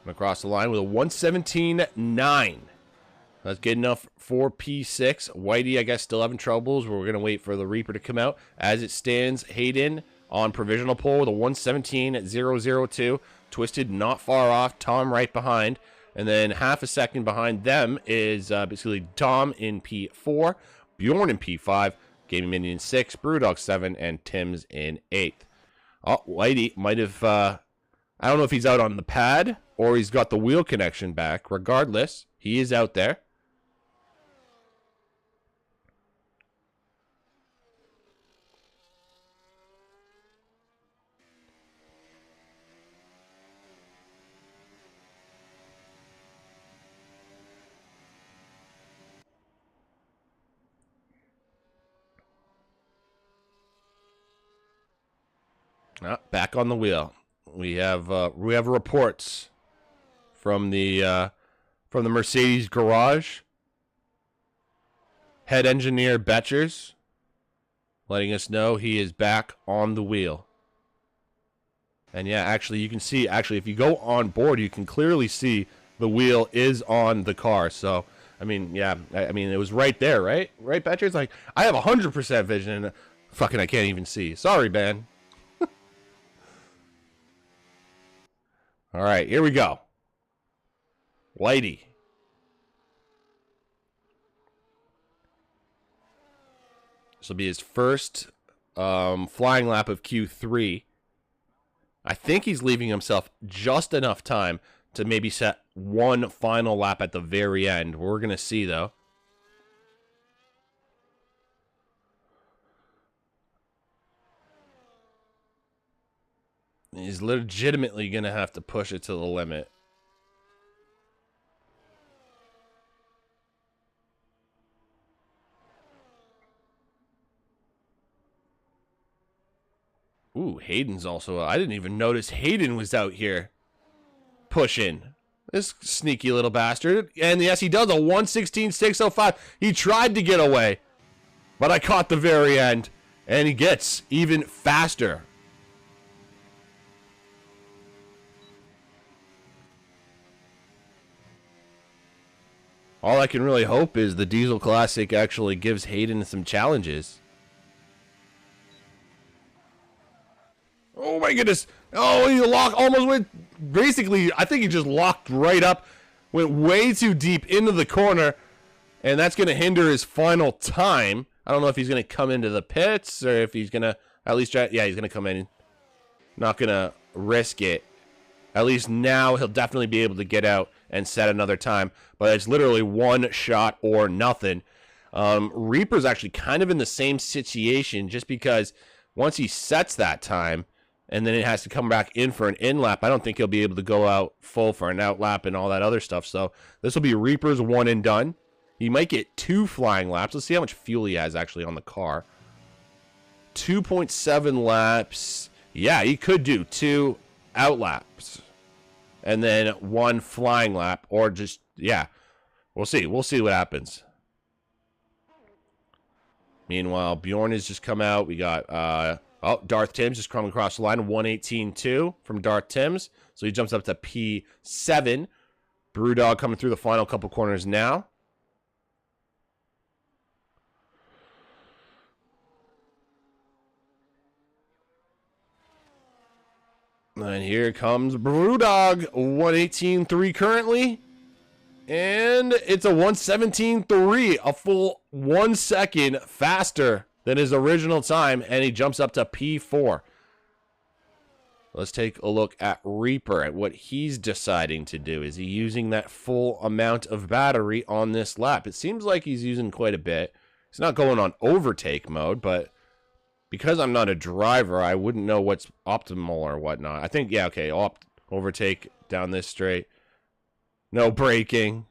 across the line with a 117.9. That's good enough for P6. Whitey, I guess, still having troubles. We're going to wait for the Reaper to come out. As it stands, Hayden on provisional pole with a 117.002. Twisted not far off. Tom right behind. And then half a second behind them is basically Tom in P4, Bjorn in P5, Gaming Minion 6, Brewdog 7, and Tim's in 8th. Oh, Whitey might have, I don't know if he's out on the pad or he's got the wheel connection back. Regardless, he is out there. Back on the wheel. We have reports from the Mercedes garage. Head engineer Betchers letting us know he is back on the wheel. And yeah, actually you can see, if you go on board, you can clearly see the wheel is on the car. So I mean, yeah, I mean it was right there, right? Right, Betchers? Like I have 100% vision and fucking I can't even see. Sorry, man. All right, here we go. Whitey. This will be his first flying lap of Q3. I think he's leaving himself just enough time to maybe set one final lap at the very end. We're going to see, though. He's legitimately going to have to push it to the limit. Ooh, Hayden's also... I didn't even notice Hayden was out here pushing. This sneaky little bastard. And yes, he does a 116.605. He tried to get away, but I caught the very end. And he gets even faster. All I can really hope is the Diesel Classic actually gives Hayden some challenges. Oh my goodness. Oh, he almost went, basically, I think he just locked right up, went way too deep into the corner, and that's going to hinder his final time. I don't know if he's going to come into the pits or if he's going to at least try. Yeah, he's going to come in. Not going to risk it. At least now he'll definitely be able to get out and set another time. But it's literally one shot or nothing. Reaper's actually kind of in the same situation just because once he sets that time and then it has to come back in for an in lap, I don't think he'll be able to go out full for an out lap and all that other stuff. So this will be Reaper's one and done. He might get 2 flying laps. Let's see how much fuel he has actually on the car. 2.7 laps. Yeah, he could do 2 out laps and then 1 flying lap, or just, yeah, we'll see. We'll see what happens. Meanwhile, Bjorn has just come out. We got, Darth Timms just coming across the line. 118.2 from Darth Timms. So he jumps up to P7. Brewdog coming through the final couple corners now. And here comes Brewdog. 118.3 currently. And it's a 117.3, a full 1 second faster than his original time, and he jumps up to P4. Let's take a look at Reaper, at what he's deciding to do. Is he using that full amount of battery on this lap? It seems like he's using quite a bit. He's not going on overtake mode, but because I'm not a driver, I wouldn't know what's optimal or whatnot. I think, yeah, okay, overtake down this straight. No braking.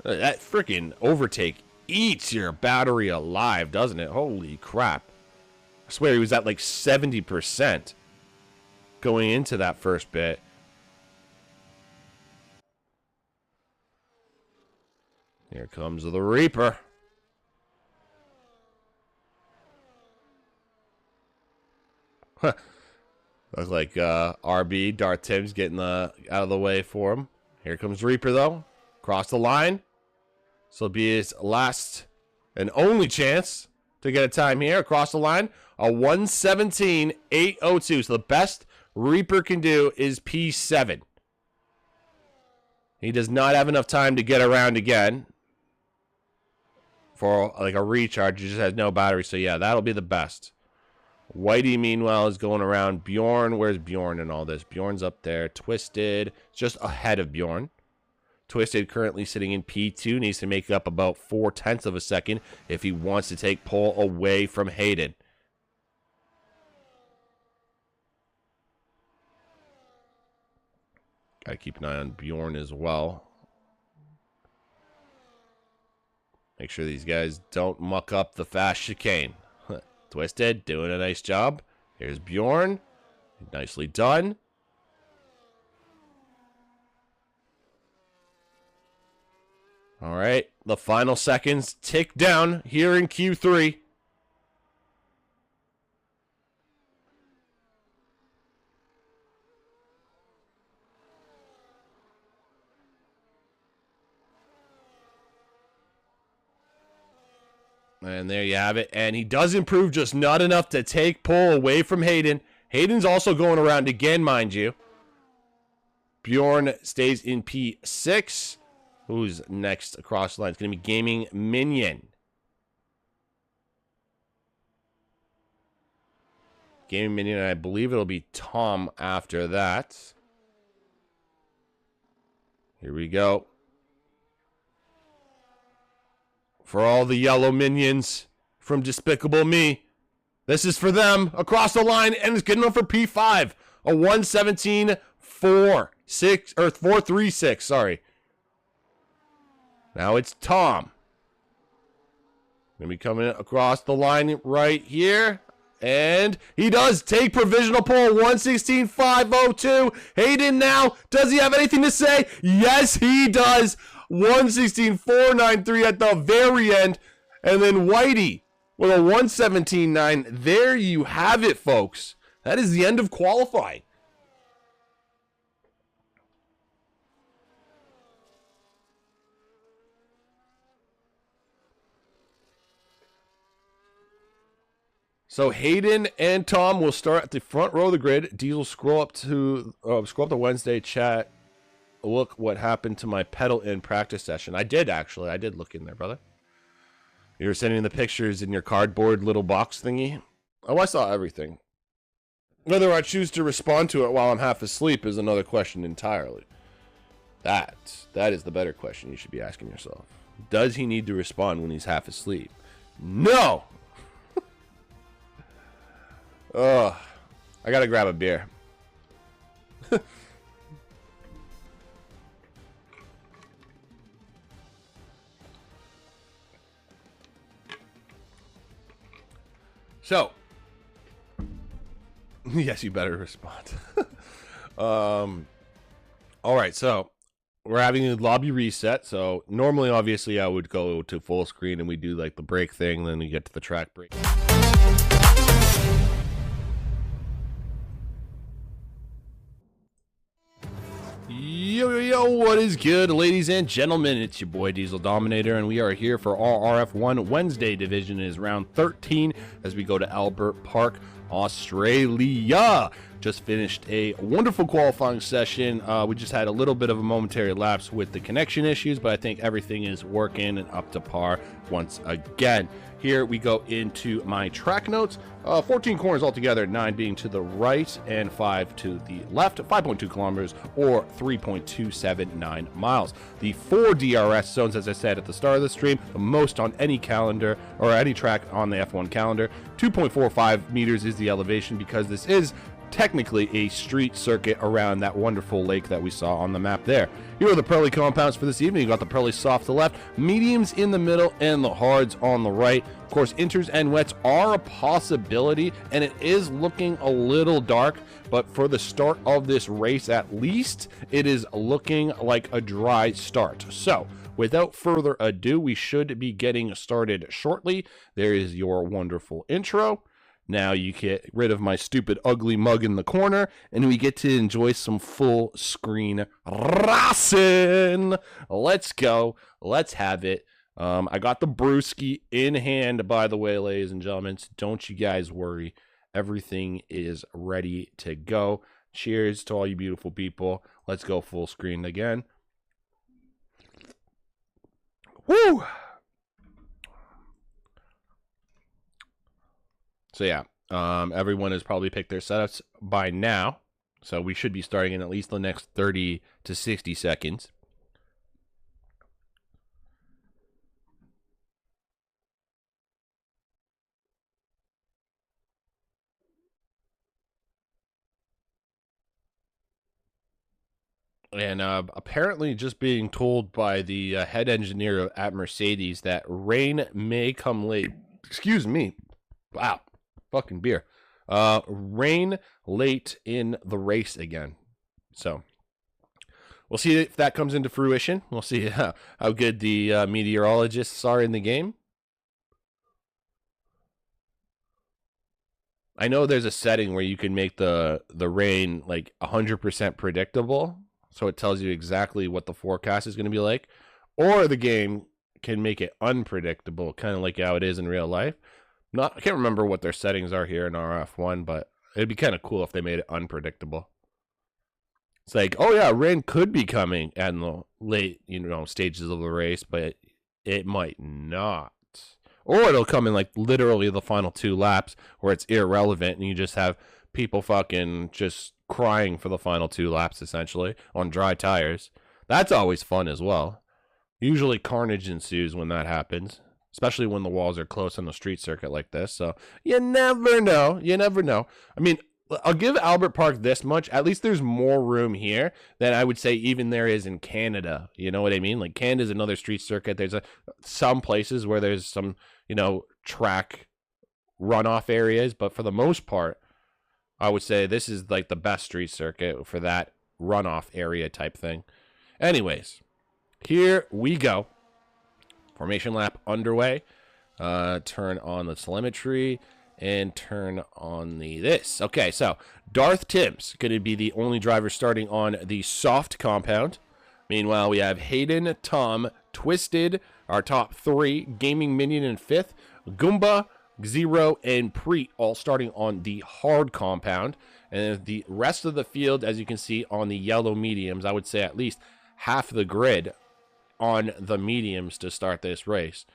That freaking overtake eats your battery alive, doesn't it? Holy crap. I swear he was at like 70% going into that first bit. Here comes the Reaper. Huh. Looks like RB, Darth Timms, getting out of the way for him. Here comes Reaper, though. Across the line. This will be his last and only chance to get a time here. Across the line. A 117.802. So the best Reaper can do is P7. He does not have enough time to get around again for like a recharge. He just has no battery. So yeah, that'll be the best. Whitey, meanwhile, is going around Bjorn. Where's Bjorn in all this? Bjorn's up there. Twisted, just ahead of Bjorn. Twisted currently sitting in P2. Needs to make up about 0.4 of a second if he wants to take pole away from Hayden. Gotta keep an eye on Bjorn as well. Make sure these guys don't muck up the fast chicane. Twisted, doing a nice job. Here's Bjorn. Nicely done. All right, the final seconds tick down here in Q3. And there you have it. And he does improve, just not enough to take pole away from Hayden. Hayden's also going around again, mind you. Bjorn stays in P6. Who's next across the line? It's going to be Gaming Minion. Gaming Minion, I believe it'll be Tom after that. Here we go. For all the yellow minions from Despicable Me, this is for them. Across the line, and it's good enough for P5. A 436, sorry. Now it's Tom. Gonna be coming across the line right here. And he does take provisional pole, 116.502. Hayden now, does he have anything to say? Yes, he does. 116.493 at the very end. And then Whitey with a 117.9. There you have it, folks. That is the end of qualifying. So Hayden and Tom will start at the front row of the grid. Diesel, scroll up to Wednesday chat. Look what happened to my pedal in practice session. I did, actually. I did look in there, brother. You were sending the pictures in your cardboard little box thingy? Oh, I saw everything. Whether I choose to respond to it while I'm half asleep is another question entirely. That is the better question you should be asking yourself. Does he need to respond when he's half asleep? No! Ugh. I gotta grab a beer. So, yes, you better respond. All right, so we're having a lobby reset. So normally, obviously, I would go to full screen and we do like the break thing. Then we get to the track break. Yo, what is good, ladies and gentlemen? It's your boy DieselDominator, and we are here for RRF1 Wednesday. Division is round 13 as we go to Albert Park, Australia. Just finished a wonderful qualifying session. We just had a little bit of a momentary lapse with the connection issues, but I think everything is working and up to par once again. Here we go into my track notes. 14 corners altogether, 9 being to the right and 5 to the left, 5.2 kilometers or 3.279 miles. The 4 DRS zones, as I said at the start of the stream, the most on any calendar or any track on the F1 calendar. 2.45 meters is the elevation because this is technically a street circuit around that wonderful lake that we saw on the map there. Here are the Pirelli compounds for this evening. You got the Pirelli soft to the left, mediums in the middle, and the hards on the right. Of course, inters and wets are a possibility, and it is looking a little dark, but for the start of this race at least, it is looking like a dry start. So, without further ado, we should be getting started shortly. There is your wonderful intro. Now you get rid of my stupid ugly mug in the corner, and we get to enjoy some full screen racing. Let's go. Let's have it. I got the brewski in hand, by the way, ladies and gentlemen. So don't you guys worry. Everything is ready to go. Cheers to all you beautiful people. Let's go full screen again. Woo! So yeah, everyone has probably picked their setups by now. So we should be starting in at least the next 30 to 60 seconds. And apparently just being told by the head engineer at Mercedes that rain may come late. Excuse me. Wow. Fucking beer. Rain late in the race again. So we'll see if that comes into fruition. We'll see how good the meteorologists are in the game. I know there's a setting where you can make the rain like 100% predictable, so it tells you exactly what the forecast is going to be like, or the game can make it unpredictable, kind of like how it is in real life. I can't remember what their settings are here in RF1, but it'd be kind of cool if they made it unpredictable. It's like, oh yeah, rain could be coming in the late, stages of the race, but it might not. Or it'll come in like literally the final 2 laps where it's irrelevant and you just have people fucking just crying for the final 2 laps essentially on dry tires. That's always fun as well. Usually carnage ensues when that happens, especially when the walls are close on the street circuit like this. So you never know. You never know. I mean, I'll give Albert Park this much. At least there's more room here than I would say even there is in Canada. You know what I mean? Like Canada's another street circuit. There's some places where there's some, track runoff areas. But for the most part, I would say this is like the best street circuit for that runoff area type thing. Anyways, here we go. Formation lap underway. Turn on the telemetry and turn on this. Okay, so Darth Tim's going to be the only driver starting on the soft compound. Meanwhile, we have Hayden, Tom, Twisted, our top 3, Gaming Minion in 5th, Goomba, Zero, and Preet all starting on the hard compound. And the rest of the field, as you can see on the yellow mediums, I would say at least half the grid on the mediums to start this race.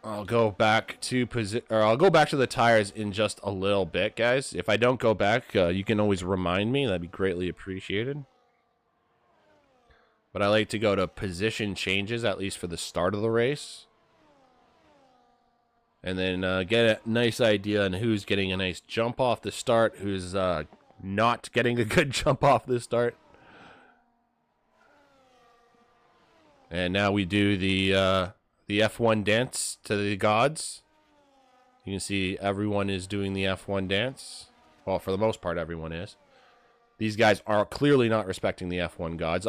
I'll go back to the tires in just a little bit, guys. If I don't go back, you can always remind me. That'd be greatly appreciated. But I like to go to position changes, at least for the start of the race. And then get a nice idea on who's getting a nice jump off the start, who's not getting a good jump off the start. And now we do the F1 dance to the gods. You can see everyone is doing the F1 dance. Well, for the most part, everyone is. These guys are clearly not respecting the F1 gods.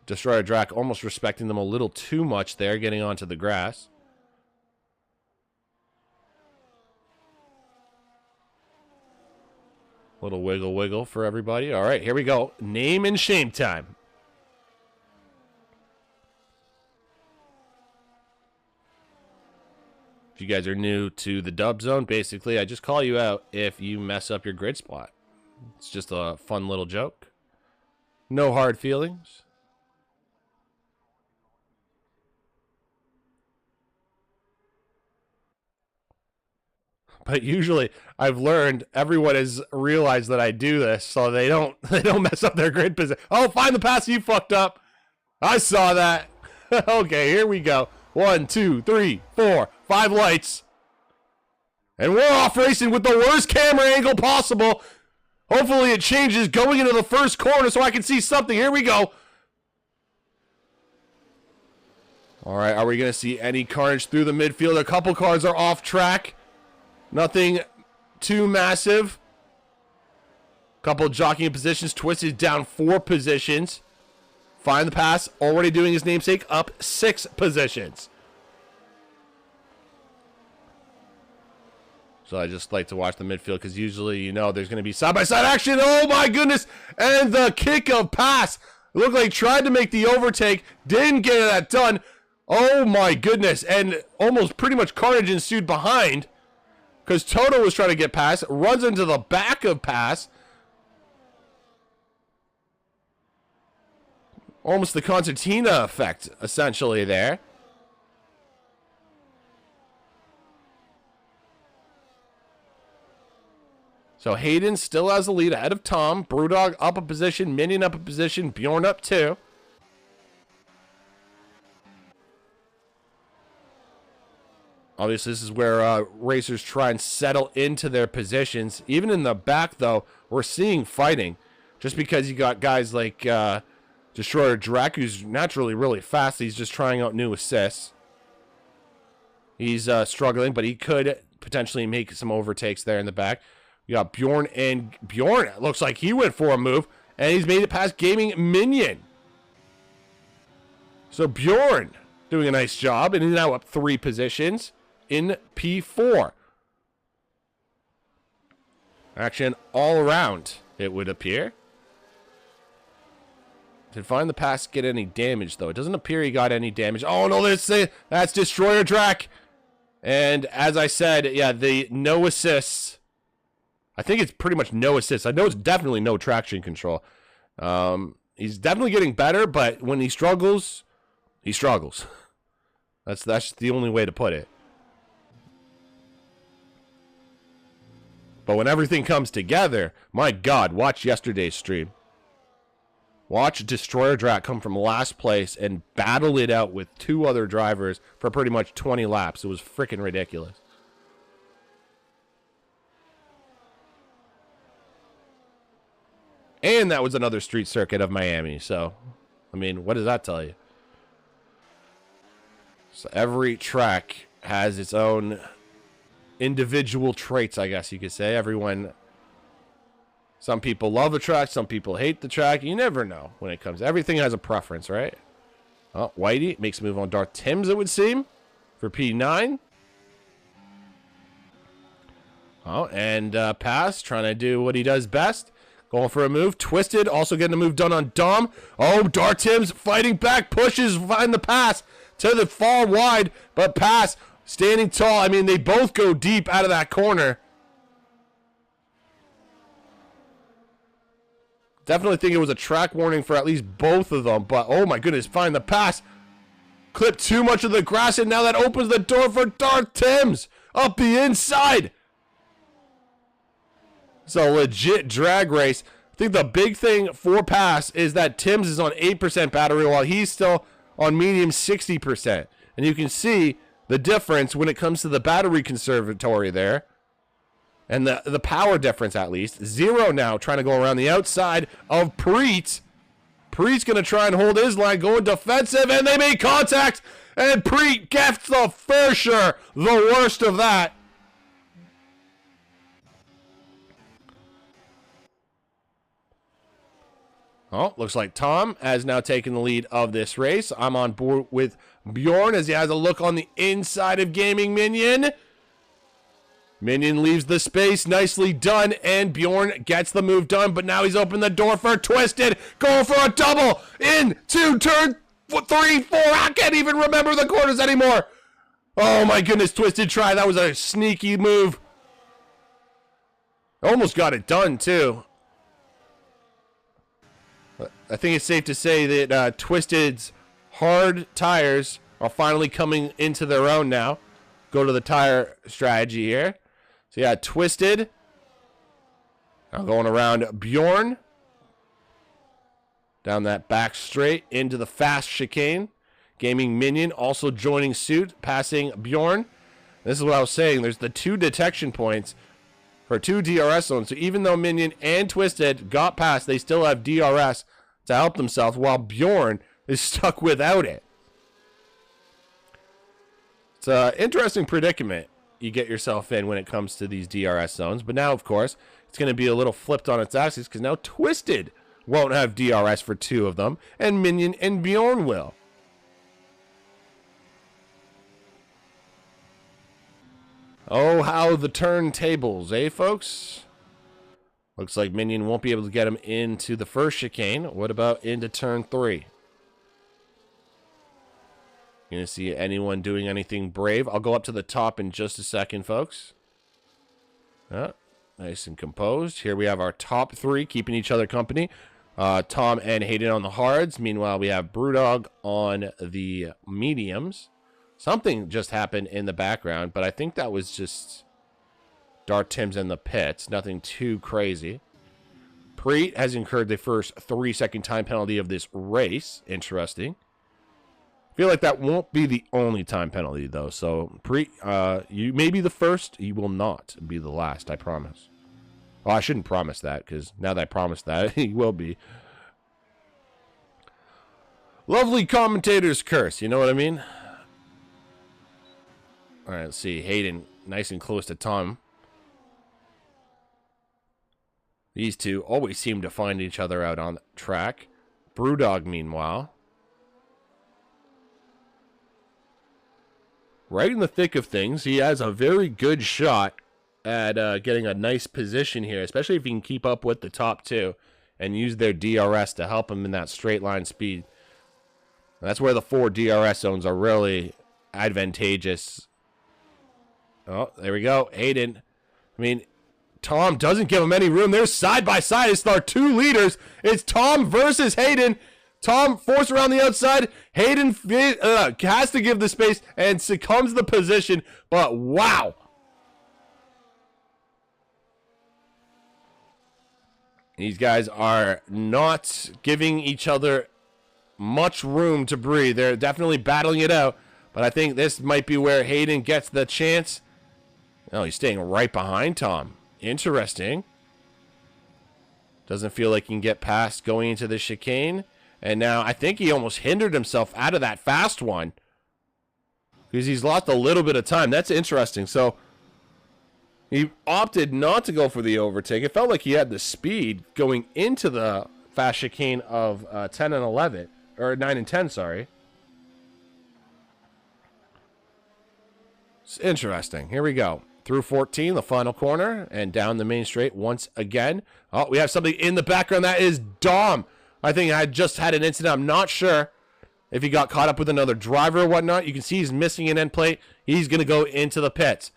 Destroyer Drac almost respecting them a little too much there, getting onto the grass. Little wiggle wiggle for everybody. All right, here we go. Name and shame time. If you guys are new to the dub zone, basically, I just call you out if you mess up your grid spot. It's just a fun little joke. No hard feelings. But usually, I've learned everyone has realized that I do this, so they don't mess up their grid position. Oh, find the pass, you fucked up. I saw that. Okay, here we go. 1, 2, 3, 4, 5 lights. And we're off racing with the worst camera angle possible. Hopefully it changes going into the first corner so I can see something. Here we go. All right, are we going to see any carnage through the midfield? A couple cars are off track. Nothing too massive. Couple jockeying positions. Twisted down 4 positions. Find the pass. Already doing his namesake. Up 6 positions. So I just like to watch the midfield because usually, you know, there's going to be side-by-side action. Oh, my goodness. And the kick of pass. It looked like he tried to make the overtake. Didn't get that done. Oh, my goodness. And almost pretty much carnage ensued behind. Because Toto was trying to get past, runs into the back of pass. Almost the concertina effect, essentially, there. So Hayden still has the lead ahead of Tom. Brewdog up a position, Minion up a position, Bjorn up 2. Obviously, this is where racers try and settle into their positions. Even in the back, though, we're seeing fighting. Just because you got guys like Destroyer Drac, who's naturally really fast. He's just trying out new assists. He's struggling, but he could potentially make some overtakes there in the back. You got Bjorn, and Bjorn looks like he went for a move, and he's made it past Gaming Minion. So Bjorn doing a nice job, and he's now up 3 positions in P4. Action all around, it would appear. Did Find the Pass get any damage, though? It doesn't appear he got any damage. Oh, no, that's Destroyer Drac. And as I said, yeah, the no assists. I think it's pretty much no assists. I know it's definitely no traction control. He's definitely getting better, but when he struggles, he struggles. That's the only way to put it. But when everything comes together, my God, watch yesterday's stream. Watch Destroyer Drac come from last place and battle it out with 2 other drivers for pretty much 20 laps. It was freaking ridiculous. And that was another street circuit of Miami. So, I mean, what does that tell you? So every track has its own individual traits, I guess you could say. Some people love the track, some people hate the track. You never know when it comes. Everything has a preference, right? Oh, Whitey makes a move on Darth Timms, it would seem, for P9. Oh, and Pass trying to do what he does best. Going for a move. Twisted also getting a move done on Dom. Oh, Darth Timms fighting back, pushes, Find the Pass to the far wide, but Pass standing tall. I mean, they both go deep out of that corner. Definitely think it was a track warning for at least both of them, but oh my goodness, Find the Pass. clipped too much of the grass, and now that opens the door for Darth Timms up the inside. It's a legit drag race. I think the big thing for pass is that Timms is on 8% battery while he's still on medium 60%. And you can see the difference when it comes to the battery conservatory there. And the power difference, at least. 0 now, trying to go around the outside of Preet. Preet's going to try and hold his line, going defensive, and they make contact. And Preet gets the for sure the worst of that. Oh, looks like Tom has now taken the lead of this race. I'm on board with Bjorn as he has a look on the inside of Gaming Minion. Minion leaves the space, nicely done, and Bjorn gets the move done, but now he's opened the door for Twisted, going for a double into turn 3, 4. I can't even remember the corners anymore. Oh my goodness, Twisted try. That was a sneaky move. Almost got it done too. I think it's safe to say that Twisted's hard tires are finally coming into their own now. Go to the tire strategy here. So yeah, Twisted. Now going around Bjorn. Down that back straight into the fast chicane. Gaming Minion also joining suit, passing Bjorn. This is what I was saying. There's the 2 detection points for 2 DRS zones. So even though Minion and Twisted got past, they still have DRS to help themselves, while Bjorn is stuck without it. It's an interesting predicament you get yourself in when it comes to these DRS zones. But now, of course, it's going to be a little flipped on its axis because now Twisted won't have DRS for 2 of them, and Minion and Bjorn will. Oh, how the turntables, eh, folks? Looks like Minion won't be able to get him into the first chicane. What about into turn 3? You gonna see anyone doing anything brave? I'll go up to the top in just a second, folks. Nice and composed. Here we have our top 3 keeping each other company. Tom and Hayden on the hards. Meanwhile, we have Brewdog on the mediums. Something just happened in the background, but I think that was just Darth Timms in the pits. Nothing too crazy. Preet has incurred the first 3-second time penalty of this race. Interesting. I feel like that won't be the only time penalty, though. So, Preet, you may be the first. You will not be the last, I promise. Well, I shouldn't promise that, because now that I promised that, he will be. Lovely commentator's curse, you know what I mean? All right, let's see. Hayden, nice and close to Tom. These two always seem to find each other out on the track. Brewdog, meanwhile, right in the thick of things. He has a very good shot at getting a nice position here, especially if he can keep up with the top 2 and use their DRS to help him in that straight line speed. And that's where the 4 DRS zones are really advantageous. Oh, there we go. Hayden. I mean, Tom doesn't give him any room. They're side by side. It's our 2 leaders. It's Tom versus Hayden. Tom forced around the outside. Hayden has to give the space and succumbs the position. But wow. These guys are not giving each other much room to breathe. They're definitely battling it out. But I think this might be where Hayden gets the chance. Oh, he's staying right behind Tom. Interesting. Doesn't feel like he can get past going into the chicane. And now I think he almost hindered himself out of that fast one, because he's lost a little bit of time. That's interesting. So he opted not to go for the overtake. It felt like he had the speed going into the fast chicane of 10 and 11. Or 9 and 10, sorry. It's interesting. Here we go. Through 14, the final corner, and down the main straight once again. Oh, we have something in the background. That is Dom. I think I just had an incident. I'm not sure if he got caught up with another driver or whatnot. You can see he's missing an end plate. He's going to go into the pits.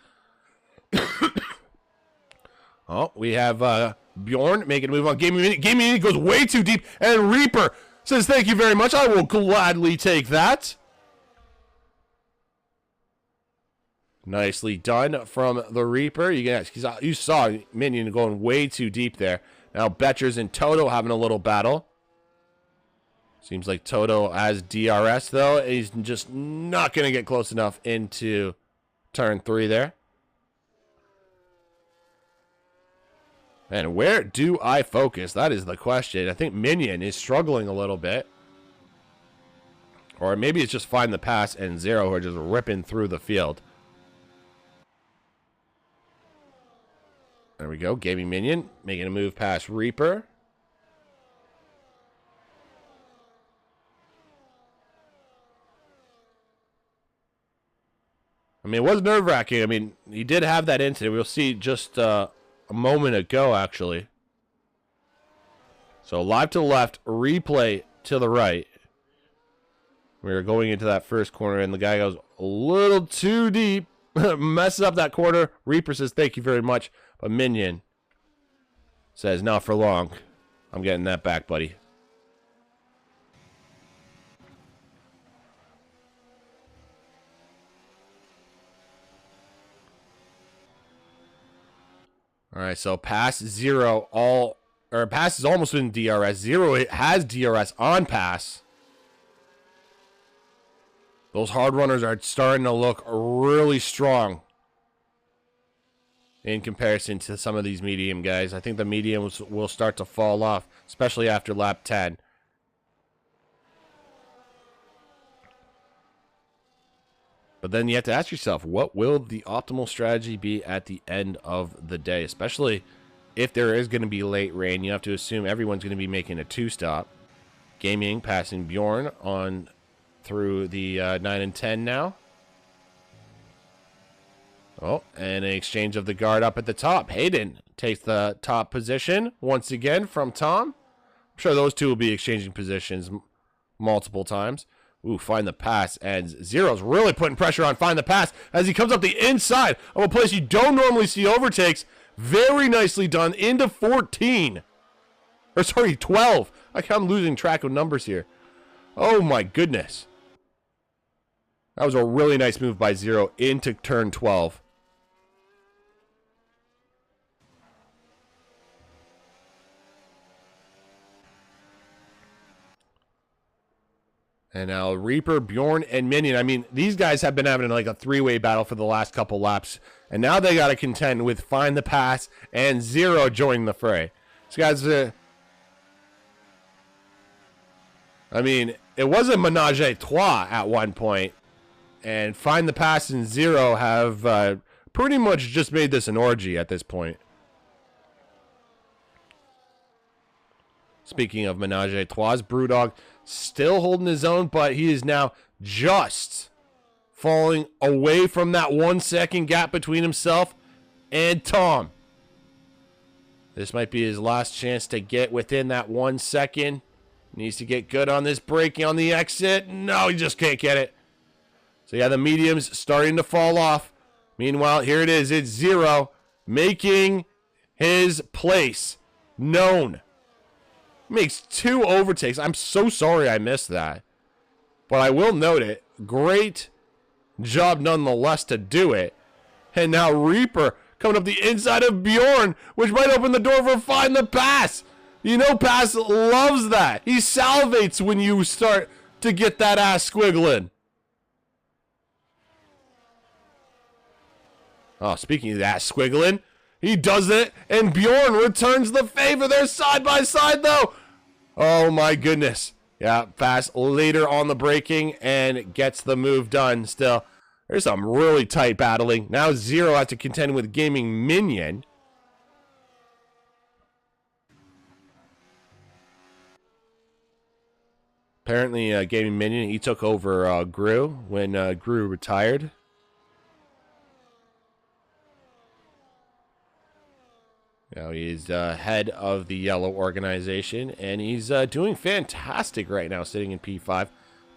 Oh, we have Bjorn making a move on Gaming Minute. Gaming Minute goes way too deep, and Reaper says, thank you very much. I will gladly take that. Nicely done from the Reaper. You saw Minion going way too deep there. Now Betchers and Toto having a little battle. Seems like Toto has DRS, though. He's just not going to get close enough into turn 3 there. And where do I focus? That is the question. I think Minion is struggling a little bit. Or maybe it's just Find the Pass and Zero who are just ripping through the field. There we go. Gaming Minion making a move past Reaper. I mean, it was nerve-wracking. I mean, he did have that incident. We'll see just a moment ago, actually. So live to the left, replay to the right. We're going into that first corner, and the guy goes a little too deep. Messes up that corner. Reaper says, thank you very much. But Minion says, not for long. I'm getting that back, buddy. All right, so pass Zero, pass is almost in DRS. Zero, it has DRS on pass. Those hard runners are starting to look really strong in comparison to some of these medium guys. I think the mediums will start to fall off, especially after lap 10. But then you have to ask yourself, what will the optimal strategy be at the end of the day? Especially if there is going to be late rain, you have to assume everyone's going to be making a 2-stop. Gaming passing Bjorn on through the 9 and 10 now. Oh, and an exchange of the guard up at the top. Hayden takes the top position once again from Tom. I'm sure those two will be exchanging positions multiple times. Ooh, Find the Pass, and Zero's really putting pressure on Find the Pass as he comes up the inside of a place you don't normally see overtakes. Very nicely done into 14. Or sorry, 12. I'm losing track of numbers here. Oh my goodness. That was a really nice move by Zero into turn 12. And now Reaper, Bjorn, and Minion. I mean, these guys have been having like a 3-way battle for the last couple laps. And now they got to contend with Find the Pass and Zero joining the fray. These guys, I mean, it was a menage a trois at one point. And Find the Pass and Zero have pretty much just made this an orgy at this point. Speaking of menage a trois, Brewdog still holding his own, but he is now just falling away from that 1 second gap between himself and Tom. This might be his last chance to get within that 1 second. Needs to get good on this braking on the exit. No, he just can't get it. So yeah, the medium's starting to fall off. Meanwhile, here it is. It's Zero making his place known. Makes 2 overtakes. I'm so sorry I missed that. But I will note it. Great job nonetheless to do it. And now Reaper coming up the inside of Bjorn, which might open the door for Find the Pass. You know Pass loves that. He salivates when you start to get that ass squiggling. Oh, speaking of that squiggling, he does it, and Bjorn returns the favor. They're side by side, though. Oh, my goodness. Yeah, Pass later on the braking and gets the move done still. There's some really tight battling. Now Zero has to contend with Gaming Minion. Apparently, Gaming Minion, he took over Gru when Gru retired. Now he's head of the Yellow organization, and he's doing fantastic right now, sitting in P5.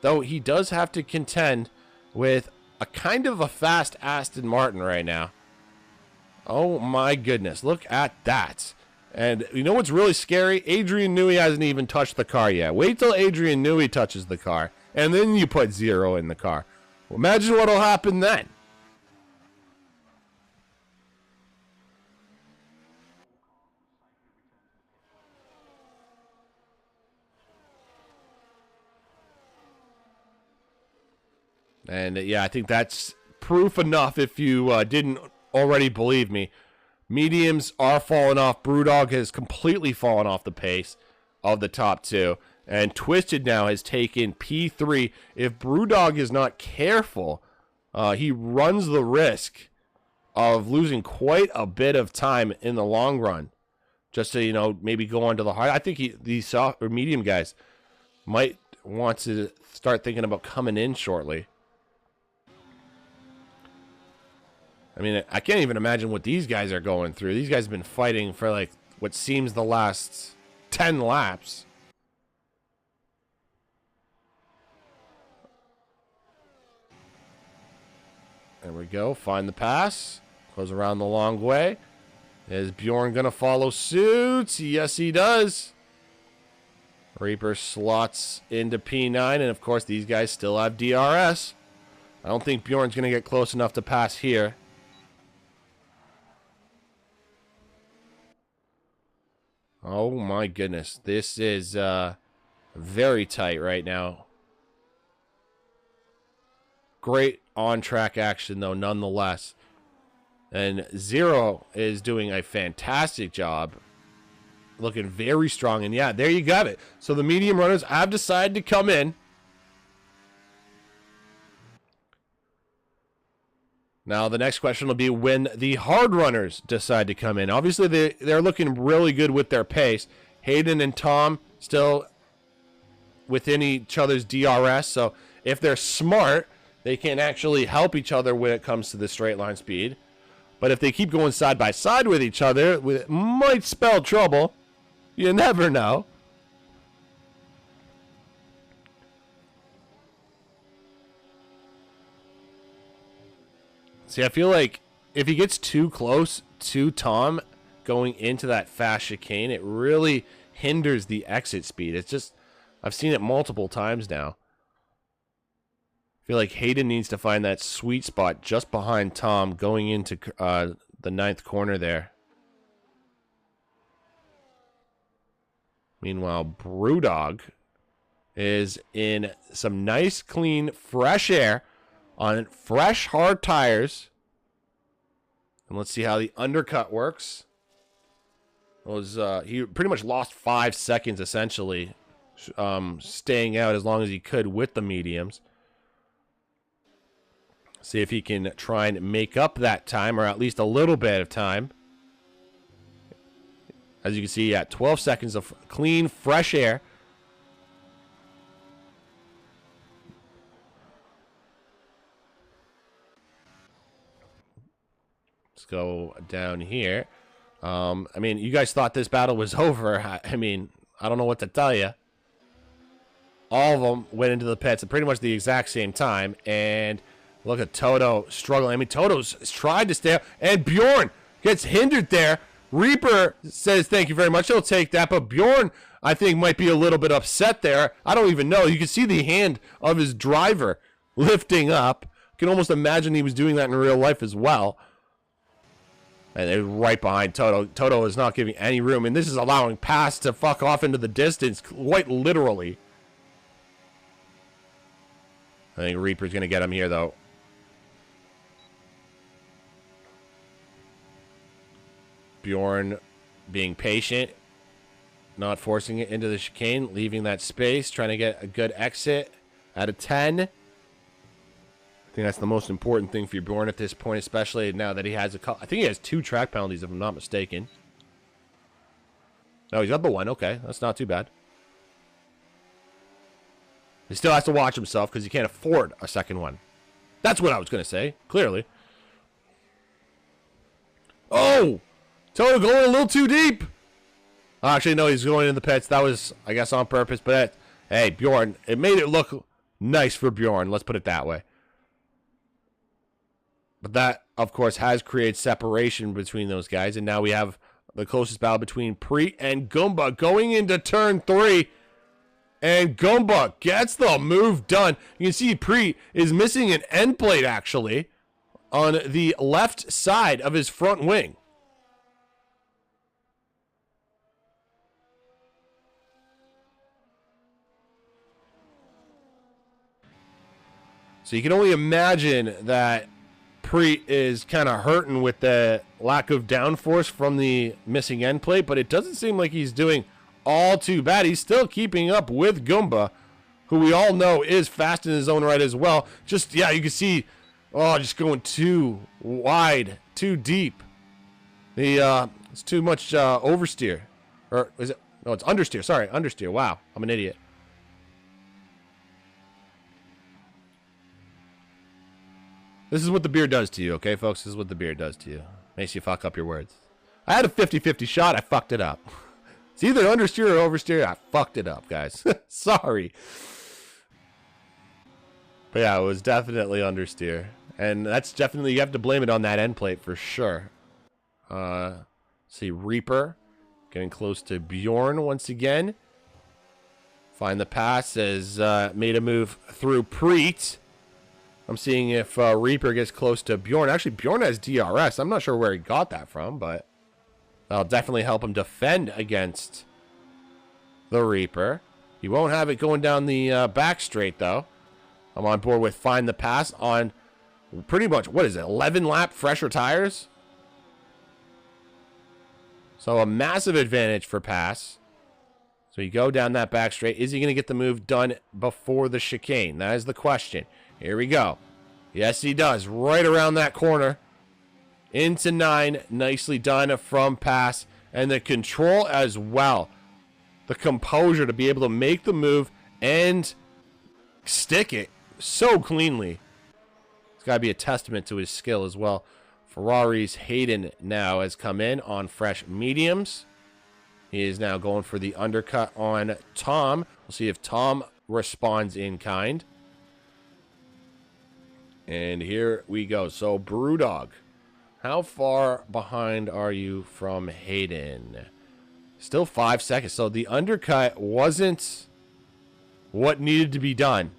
Though he does have to contend with a kind of a fast Aston Martin right now. Oh my goodness, look at that. And you know what's really scary? Adrian Newey hasn't even touched the car yet. Wait till Adrian Newey touches the car, and then you put Zero in the car. Well, imagine what'll happen then. And yeah, I think that's proof enough if you didn't already believe me. Mediums are falling off. Brewdog has completely fallen off the pace of the top two. And Twisted now has taken P3. If Brewdog is not careful, he runs the risk of losing quite a bit of time in the long run. Just to, you know, maybe go on to the hard. I think these soft or medium guys might want to start thinking about coming in shortly. I mean, I can't even imagine what these guys are going through. These guys have been fighting for like what seems the last 10 laps. There we go. Find the pass. Goes around the long way. Is Bjorn going to follow suit? Yes, he does. Reaper slots into P9. And, of course, these guys still have DRS. I don't think Bjorn's going to get close enough to pass here. Oh, my goodness. This is very tight right now. Great on-track action, though, nonetheless. And Zero is doing a fantastic job. Looking very strong. And, yeah, there you got it. So the medium runners have decided to come in. Now, the next question will be when the hard runners decide to come in. Obviously, they're looking really good with their pace. Hayden and Tom still within each other's DRS. So if they're smart, they can actually help each other when it comes to the straight line speed. But if they keep going side by side with each other, it might spell trouble. You never know. See, I feel like if he gets too close to Tom going into that fast chicane, it really hinders the exit speed. It's just, I've seen it multiple times now. I feel like Hayden needs to find that sweet spot just behind Tom going into the ninth corner there. Meanwhile, Brewdog is in some nice, clean, fresh air on fresh, hard tires. And let's see how the undercut works. He pretty much lost 5 seconds, essentially, staying out as long as he could with the mediums. See if he can try and make up that time, or at least a little bit of time. As you can see, 12 seconds of clean, fresh air. Let's go down here. I mean, you guys thought this battle was over. I mean, I don't know what to tell you. All of them went into the pits at pretty much the exact same time, and look at Toto struggling. I mean, Toto's tried to stay up, and Bjorn gets hindered there. Reaper says thank you very much. He'll take that, but Bjorn, I think, might be a little bit upset there. I don't even know. You can see the hand of his driver lifting up. You can almost imagine he was doing that in real life as well. And they're right behind Toto. Toto is not giving any room, and this is allowing Pass to fuck off into the distance, quite literally. I think Reaper's going to get him here, though. Bjorn being patient, not forcing it into the chicane, leaving that space, trying to get a good exit out of 10. I think that's the most important thing for Bjorn at this point, especially now that he has I think he has 2 track penalties, if I'm not mistaken. No, he's got the 1. Okay, that's not too bad. He still has to watch himself because he can't afford a second one. That's what I was going to say, clearly. Oh! Toto going a little too deep. Actually, no, he's going in the pits. That was, I guess, on purpose. But, hey, Bjorn, it made it look nice for Bjorn. Let's put it that way. But that, of course, has created separation between those guys. And now we have the closest battle between Preet and Goomba going into turn 3. And Goomba gets the move done. You can see Preet is missing an end plate, actually, on the left side of his front wing. So you can only imagine that Preet is kind of hurting with the lack of downforce from the missing end plate, but it doesn't seem like he's doing all too bad. He's still keeping up with Goomba, who we all know is fast in his own right as well. Just, yeah, you can see, oh, just going too wide, too deep. It's too much oversteer. Or is it? No, it's understeer. Sorry, understeer. Wow, I'm an idiot. This is what the beer does to you, okay, folks? This is what the beer does to you. Makes you fuck up your words. I had a 50-50 shot. I fucked it up. It's either understeer or oversteer. I fucked it up, guys. Sorry. But yeah, it was definitely understeer. And that's definitely, you have to blame it on that end plate for sure. See, Reaper getting close to Bjorn once again. Find the pass as made a move through Preet. I'm seeing if Reaper gets close to Bjorn. Actually, Bjorn has DRS. I'm not sure where he got that from, but that'll definitely help him defend against the Reaper. He won't have it going down the back straight, though. I'm on board with find the pass on pretty much, what is it, 11 lap fresher tires? So a massive advantage for pass. So you go down that back straight. Is he going to get the move done before the chicane? That is the question. Here we go. Yes, he does. Right around that corner. Into 9. Nicely done from pass. And the control as well. The composure to be able to make the move and stick it so cleanly. It's got to be a testament to his skill as well. Ferrari's Hayden now has come in on fresh mediums. He is now going for the undercut on Tom. We'll see if Tom responds in kind. And here we go. So, Brewdog, how far behind are you from Hayden? Still 5 seconds. So, the undercut wasn't what needed to be done.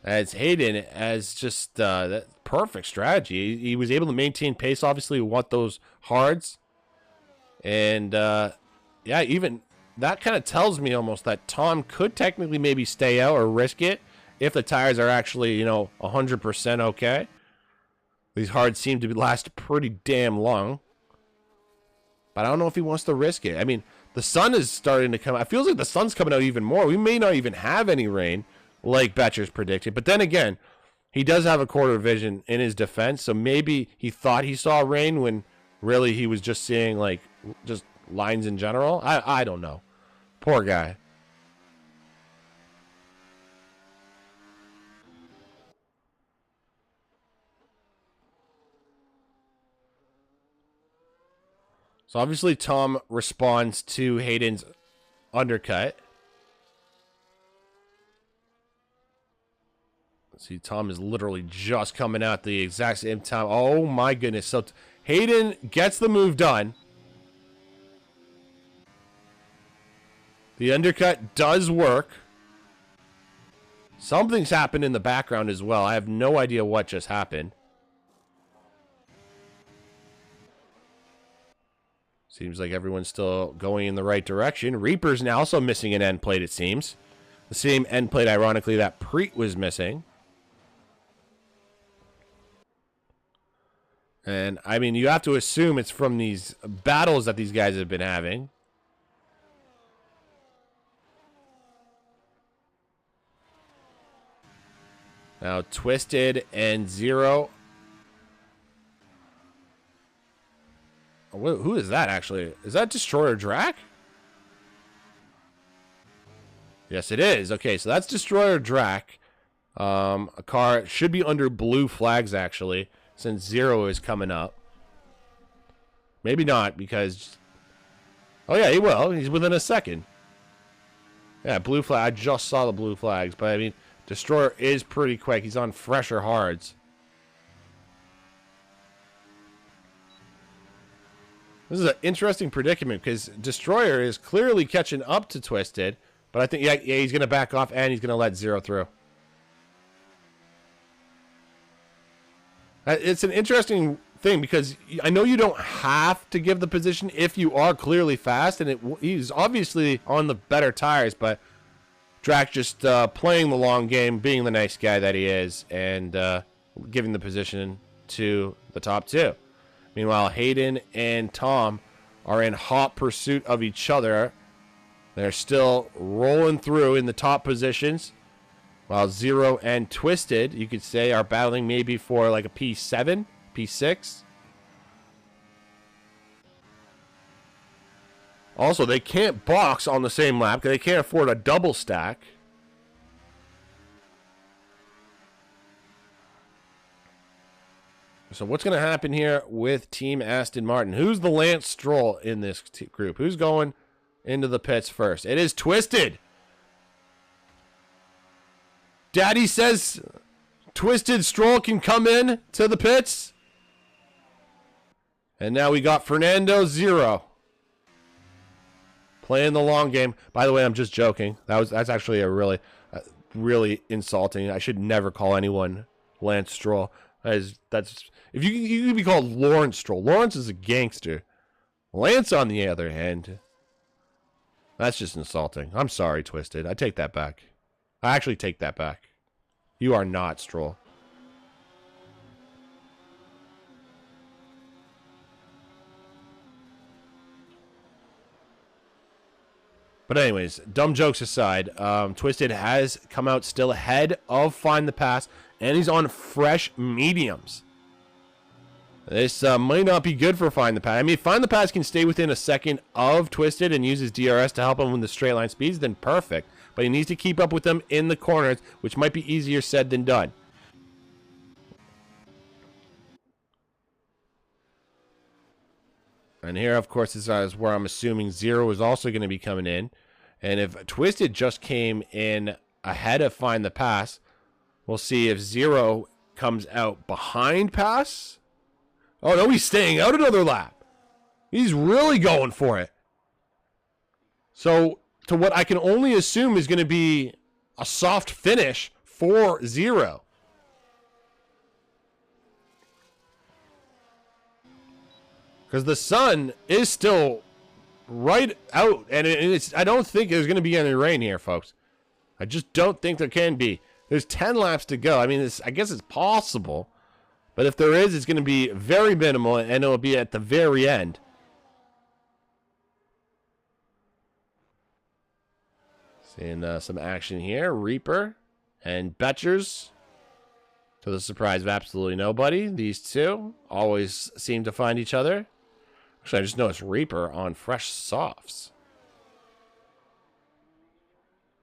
As Hayden, as just that perfect strategy. He was able to maintain pace. Obviously, we want those hards. And, yeah, even that kind of tells me almost that Tom could technically maybe stay out or risk it if the tires are actually, you know, 100% okay. These hards seem to last pretty damn long. But I don't know if he wants to risk it. I mean, the sun is starting to come out. It feels like the sun's coming out even more. We may not even have any rain, like Betcher's predicted. But then again, he does have a quarter vision in his defense. So maybe he thought he saw rain when really he was just seeing, like, just lines in general. I don't know. Poor guy. So obviously Tom responds to Hayden's undercut. See, Tom is literally just coming out the exact same time. Oh my goodness. So Hayden gets the move done. The undercut does work. Something's happened in the background as well. I have no idea what just happened. Seems like everyone's still going in the right direction. Reaper's now also missing an end plate, it seems. The same end plate, ironically, that Preet was missing. And, I mean, you have to assume it's from these battles that these guys have been having. Now, Twisted and Zero. Who is that, actually? Is that Destroyer Drac? Yes, it is. Okay, so that's Destroyer Drac. A car should be under blue flags, actually, since Zero is coming up. Maybe not, because... Oh, yeah, he will. He's within a second. Yeah, blue flag. I just saw the blue flags, but, I mean, Destroyer is pretty quick. He's on fresher hards. This is an interesting predicament because Destroyer is clearly catching up to Twisted, but I think, yeah, he's going to back off and he's going to let Zero through. It's an interesting thing because I know you don't have to give the position if you are clearly fast, and he's obviously on the better tires, but Drac just playing the long game, being the nice guy that he is, and giving the position to the top two. Meanwhile, Hayden and Tom are in hot pursuit of each other. They're still rolling through in the top positions, while Zero and Twisted, you could say, are battling maybe for like a P7, P6. Also, they can't box on the same lap because they can't afford a double stack. So what's going to happen here with Team Aston Martin? Who's the Lance Stroll in this group? Who's going into the pits first? It is Twisted. Daddy says Twisted Stroll can come in to the pits. And now we got Fernando Zero playing the long game. By the way, I'm just joking. That's actually a really insulting. I should never call anyone Lance Stroll. That's if you could be called Lawrence Stroll. Lawrence is a gangster. Lance, on the other hand, that's just insulting. I'm sorry, Twisted. I take that back. I actually take that back. You are not Stroll. But anyways, dumb jokes aside, Twisted has come out still ahead of Find the Pass, and he's on fresh mediums. This might not be good for Find the Pass. I mean, if Find the Pass can stay within a second of Twisted and uses DRS to help him with the straight line speeds, then perfect. But he needs to keep up with them in the corners, which might be easier said than done. And here, of course, is where I'm assuming Zero is also going to be coming in. And if Twisted just came in ahead of Find the Pass, we'll see if Zero comes out behind Pass. Oh, no, he's staying out another lap. He's really going for it. So, to what I can only assume is going to be a soft finish for Zero. Because the sun is still right out, and I don't think there's going to be any rain here, folks. I just don't think there can be. There's 10 laps to go. I mean, I guess it's possible. But if there is, it's going to be very minimal, and it'll be at the very end. Seeing some action here. Reaper and Betchers. To the surprise of absolutely nobody. These two always seem to find each other. Actually, I just noticed Reaper on fresh softs.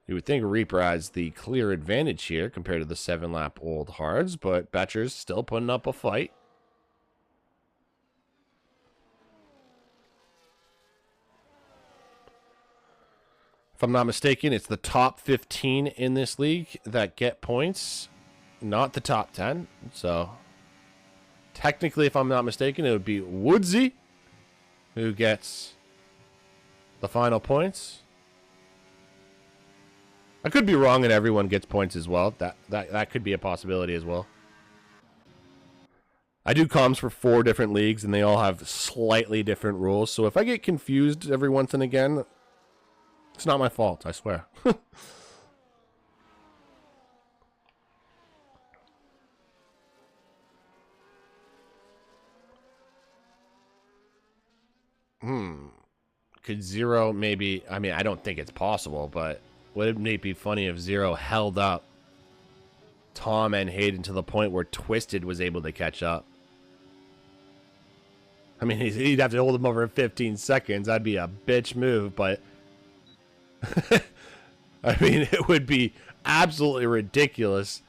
You would think Reaper has the clear advantage here compared to the 7-lap old hards, but Betcher's still putting up a fight. If I'm not mistaken, it's the top 15 in this league that get points, not the top 10. So, technically, if I'm not mistaken, it would be Woodsy who gets the final points. I could be wrong and everyone gets points as well. That could be a possibility as well. I do comms for 4 different leagues and they all have slightly different rules. So if I get confused every once and again, it's not my fault, I swear. Could Zero maybe... I mean, I don't think it's possible, but wouldn't it be funny if Zero held up Tom and Hayden to the point where Twisted was able to catch up? I mean, he'd have to hold him over 15 seconds. That'd be a bitch move, but... I mean, it would be absolutely ridiculous.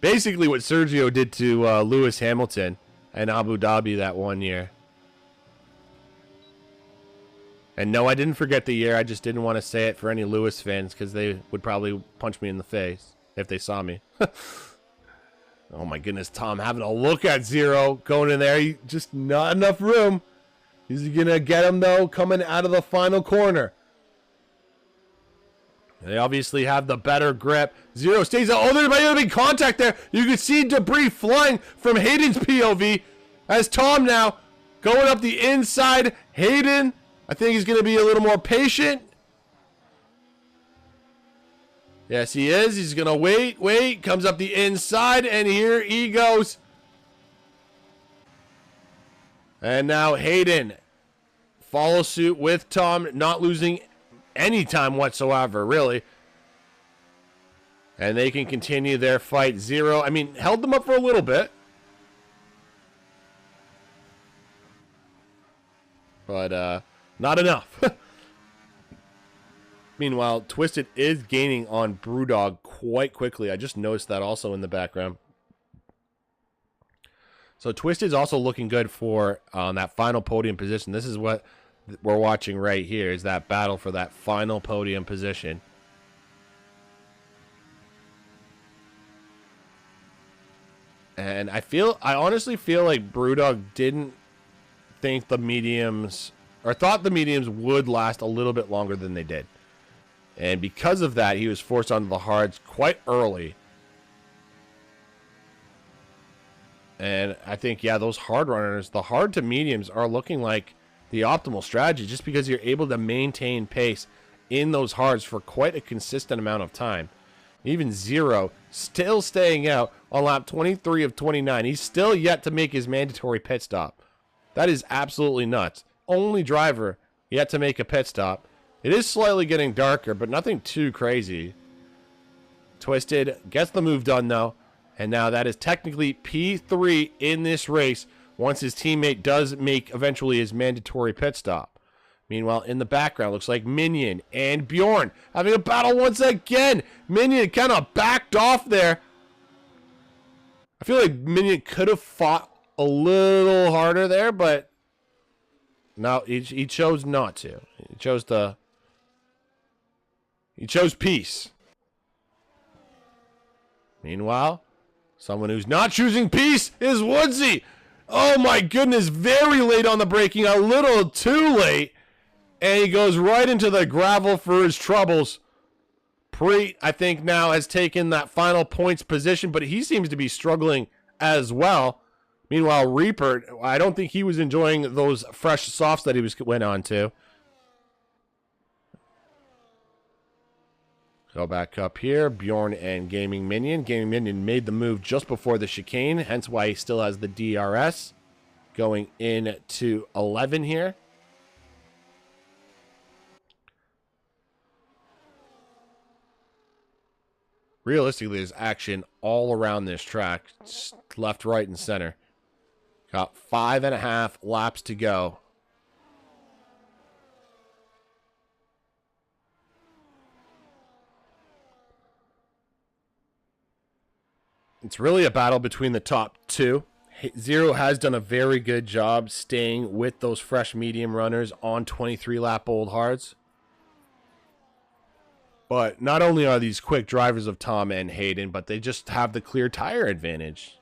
Basically what Sergio did to Lewis Hamilton in Abu Dhabi that one year. And no, I didn't forget the year. I just didn't want to say it for any Lewis fans because they would probably punch me in the face if they saw me. Oh my goodness, Tom having a look at Zero going in there. Just not enough room. He's going to get him, though, coming out of the final corner. They obviously have the better grip. Zero stays out. Oh, there might be contact there. You can see debris flying from Hayden's POV as Tom now going up the inside. Hayden, I think he's going to be a little more patient. Yes, he is. He's going to wait. Comes up the inside, and here he goes. And now Hayden follows suit with Tom, not losing any time whatsoever, really. And they can continue their fight. Zero, I mean, held them up for a little bit. But not enough. Meanwhile, Twisted is gaining on Brewdog quite quickly. I just noticed that also in the background. So Twisted's also looking good for that final podium position. This is what we're watching right here, is that battle for that final podium position. And I honestly feel like Brewdog didn't think the mediums, or thought the mediums would last a little bit longer than they did. And because of that, he was forced onto the hards quite early. And I think, yeah, those hard runners, the hard to mediums are looking like the optimal strategy, just because you're able to maintain pace in those hards for quite a consistent amount of time. Even Zero still staying out on lap 23 of 29. He's still yet to make his mandatory pit stop. That is absolutely nuts. Only driver yet to make a pit stop. It is slightly getting darker, but nothing too crazy. Twisted gets the move done, though. And now that is technically P3 in this race once his teammate does make eventually his mandatory pit stop. Meanwhile, in the background, looks like Minion and Bjorn having a battle once again. Minion kind of backed off there. I feel like Minion could have fought a little harder there, but no, he chose not to. He chose peace. Meanwhile, someone who's not choosing peace is Woodsy. Oh my goodness, very late on the braking, a little too late. And he goes right into the gravel for his troubles. Preet, I think, now has taken that final points position, but he seems to be struggling as well. Meanwhile, Reaper, I don't think he was enjoying those fresh softs that he went on to. Go back up here. Bjorn and Gaming Minion. Gaming Minion made the move just before the chicane, hence why he still has the DRS. Going into 11 here. Realistically, there's action all around this track. Left, right, and center. Got 5.5 laps to go. It's really a battle between the top two. Zero has done a very good job staying with those fresh medium runners on 23-lap-old hards. But not only are these quick drivers of Tom and Hayden, but they just have the clear tire advantage.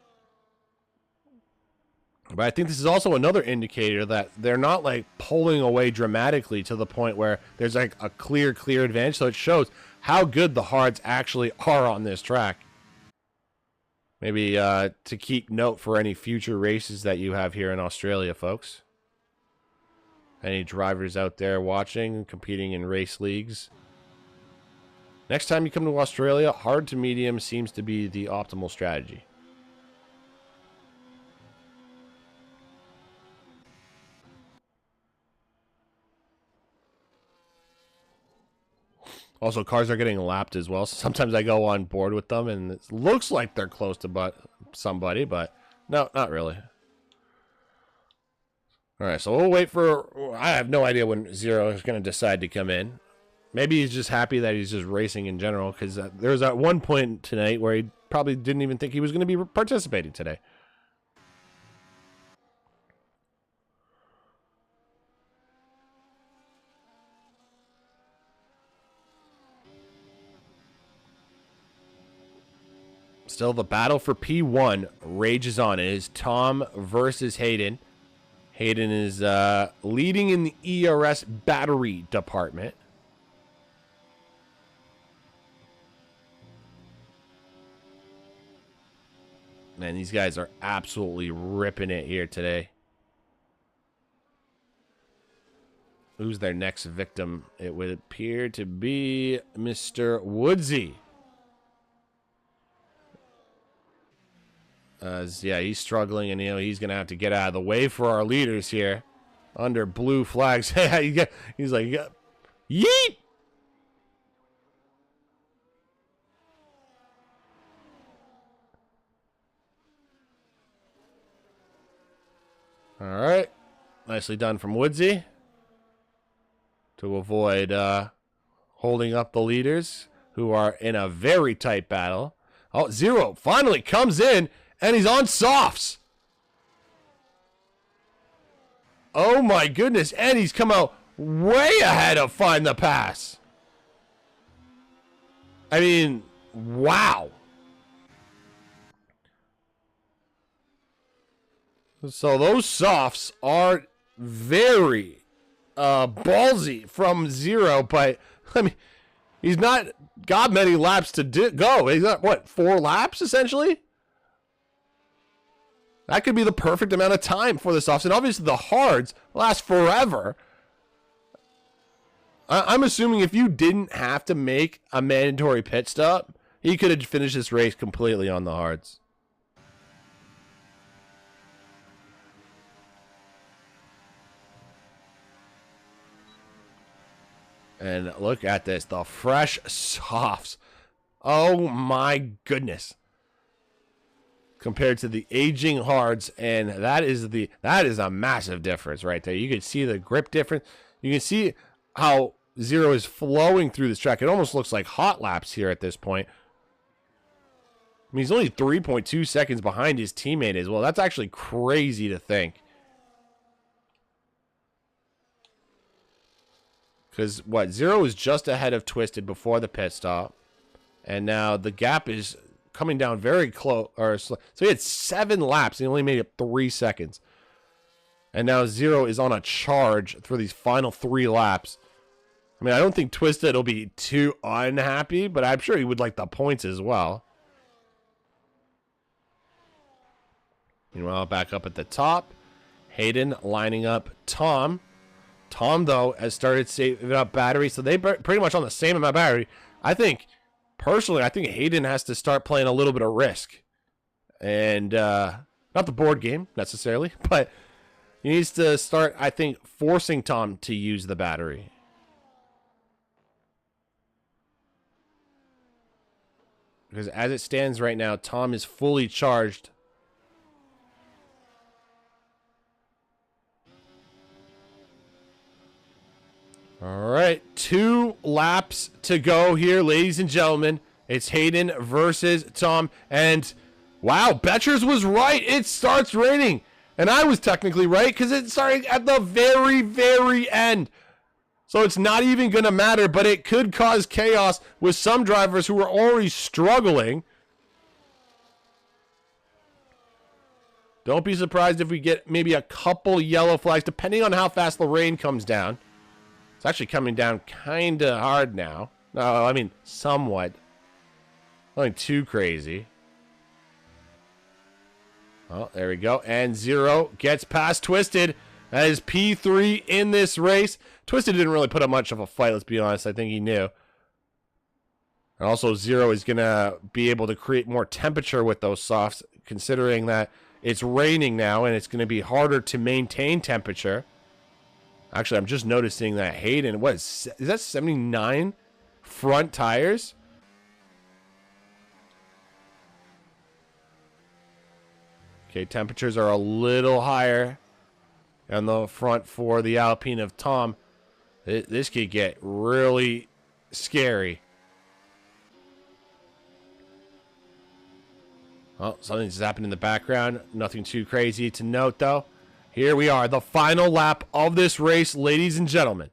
But I think this is also another indicator that they're not like pulling away dramatically to the point where there's like a clear advantage. So it shows how good the hards actually are on this track. Maybe to keep note for any future races that you have here in Australia, folks. Any drivers out there watching, competing in race leagues. Next time you come to Australia, hard to medium seems to be the optimal strategy. Also, cars are getting lapped as well. So sometimes I go on board with them, and it looks like they're close to somebody, but no, not really. All right, so we'll wait for... I have no idea when Zero is going to decide to come in. Maybe he's just happy that he's just racing in general, because there was at one point tonight where he probably didn't even think he was going to be participating today. Still, the battle for P1 rages on. It is Tom versus Hayden. Hayden is leading in the ERS battery department. Man, these guys are absolutely ripping it here today. Who's their next victim? It would appear to be Mr. Woodsy. Yeah, he's struggling, and he's gonna have to get out of the way for our leaders here under blue flags. He's like, yeet. All right, nicely done from Woodsy to avoid holding up the leaders who are in a very tight battle. Oh, Zero finally comes in, and he's on softs. Oh my goodness, and he's come out way ahead of Find the Pass. I mean, wow. So those softs are very ballsy from Zero, but I mean, he's not got many laps to go. He's got, what, 4 laps essentially? That could be the perfect amount of time for the softs, and obviously the hards last forever. I'm assuming if you didn't have to make a mandatory pit stop, he could have finished this race completely on the hards. And look at this, the fresh softs. Oh my goodness. Compared to the aging hards, and that is a massive difference right there. You can see the grip difference. You can see how Zero is flowing through this track. It almost looks like hot laps here at this point. I mean, he's only 3.2 seconds behind his teammate as well. That's actually crazy to think. Because, what, Zero is just ahead of Twisted before the pit stop. And now the gap is coming down very close. So he had 7 laps. And he only made it 3 seconds. And now Zero is on a charge for these final 3 laps. I mean, I don't think Twisted will be too unhappy. But I'm sure he would like the points as well. Meanwhile, back up at the top. Hayden lining up Tom. Tom, though, has started saving up battery, so they're pretty much on the same amount of battery. Personally, I think Hayden has to start playing a little bit of Risk. And, not the board game, necessarily, but he needs to start, I think, forcing Tom to use the battery. Because as it stands right now, Tom is fully charged. All right, 2 laps to go here, ladies and gentlemen. It's Hayden versus Tom. And, wow, Betchers was right. It starts raining. And I was technically right because it started at the very, very end. So it's not even going to matter, but it could cause chaos with some drivers who are already struggling. Don't be surprised if we get maybe a couple yellow flags, depending on how fast the rain comes down. It's actually coming down kind of hard now. No, I mean, somewhat. Nothing too crazy. Oh, there we go. And Zero gets past Twisted. That is P3 in this race. Twisted didn't really put up much of a fight, let's be honest. I think he knew. And also, Zero is going to be able to create more temperature with those softs, considering that it's raining now and it's going to be harder to maintain temperature. Actually, I'm just noticing that Hayden, is that 79 front tires? Okay, temperatures are a little higher on the front for the Alpine of Tom. This could get really scary. Oh, something's happened in the background. Nothing too crazy to note, though. Here we are, the final lap of this race, ladies and gentlemen.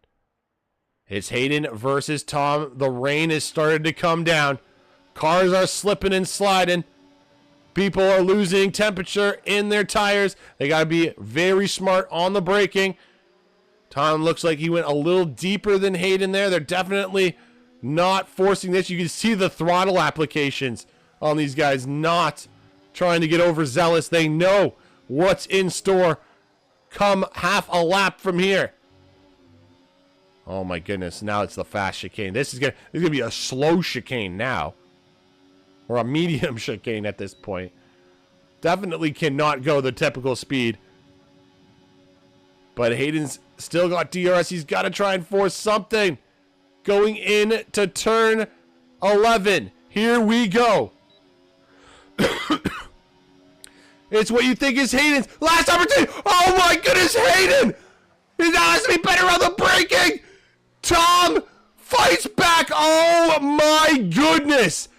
It's Hayden versus Tom. The rain has started to come down. Cars are slipping and sliding. People are losing temperature in their tires. They got to be very smart on the braking. Tom looks like he went a little deeper than Hayden there. They're definitely not forcing this. You can see the throttle applications on these guys, not trying to get overzealous. They know what's in store come half a lap from here. Oh my goodness, now it's the fast chicane. This is gonna be a slow chicane now. Or a medium chicane at this point. Definitely cannot go the typical speed. But Hayden's still got DRS. He's got to try and force something. Going in to turn 11. Here we go. It's what you think is Hayden's last opportunity. Oh my goodness, Hayden! He now has to be better on the braking. Tom fights back. Oh my goodness.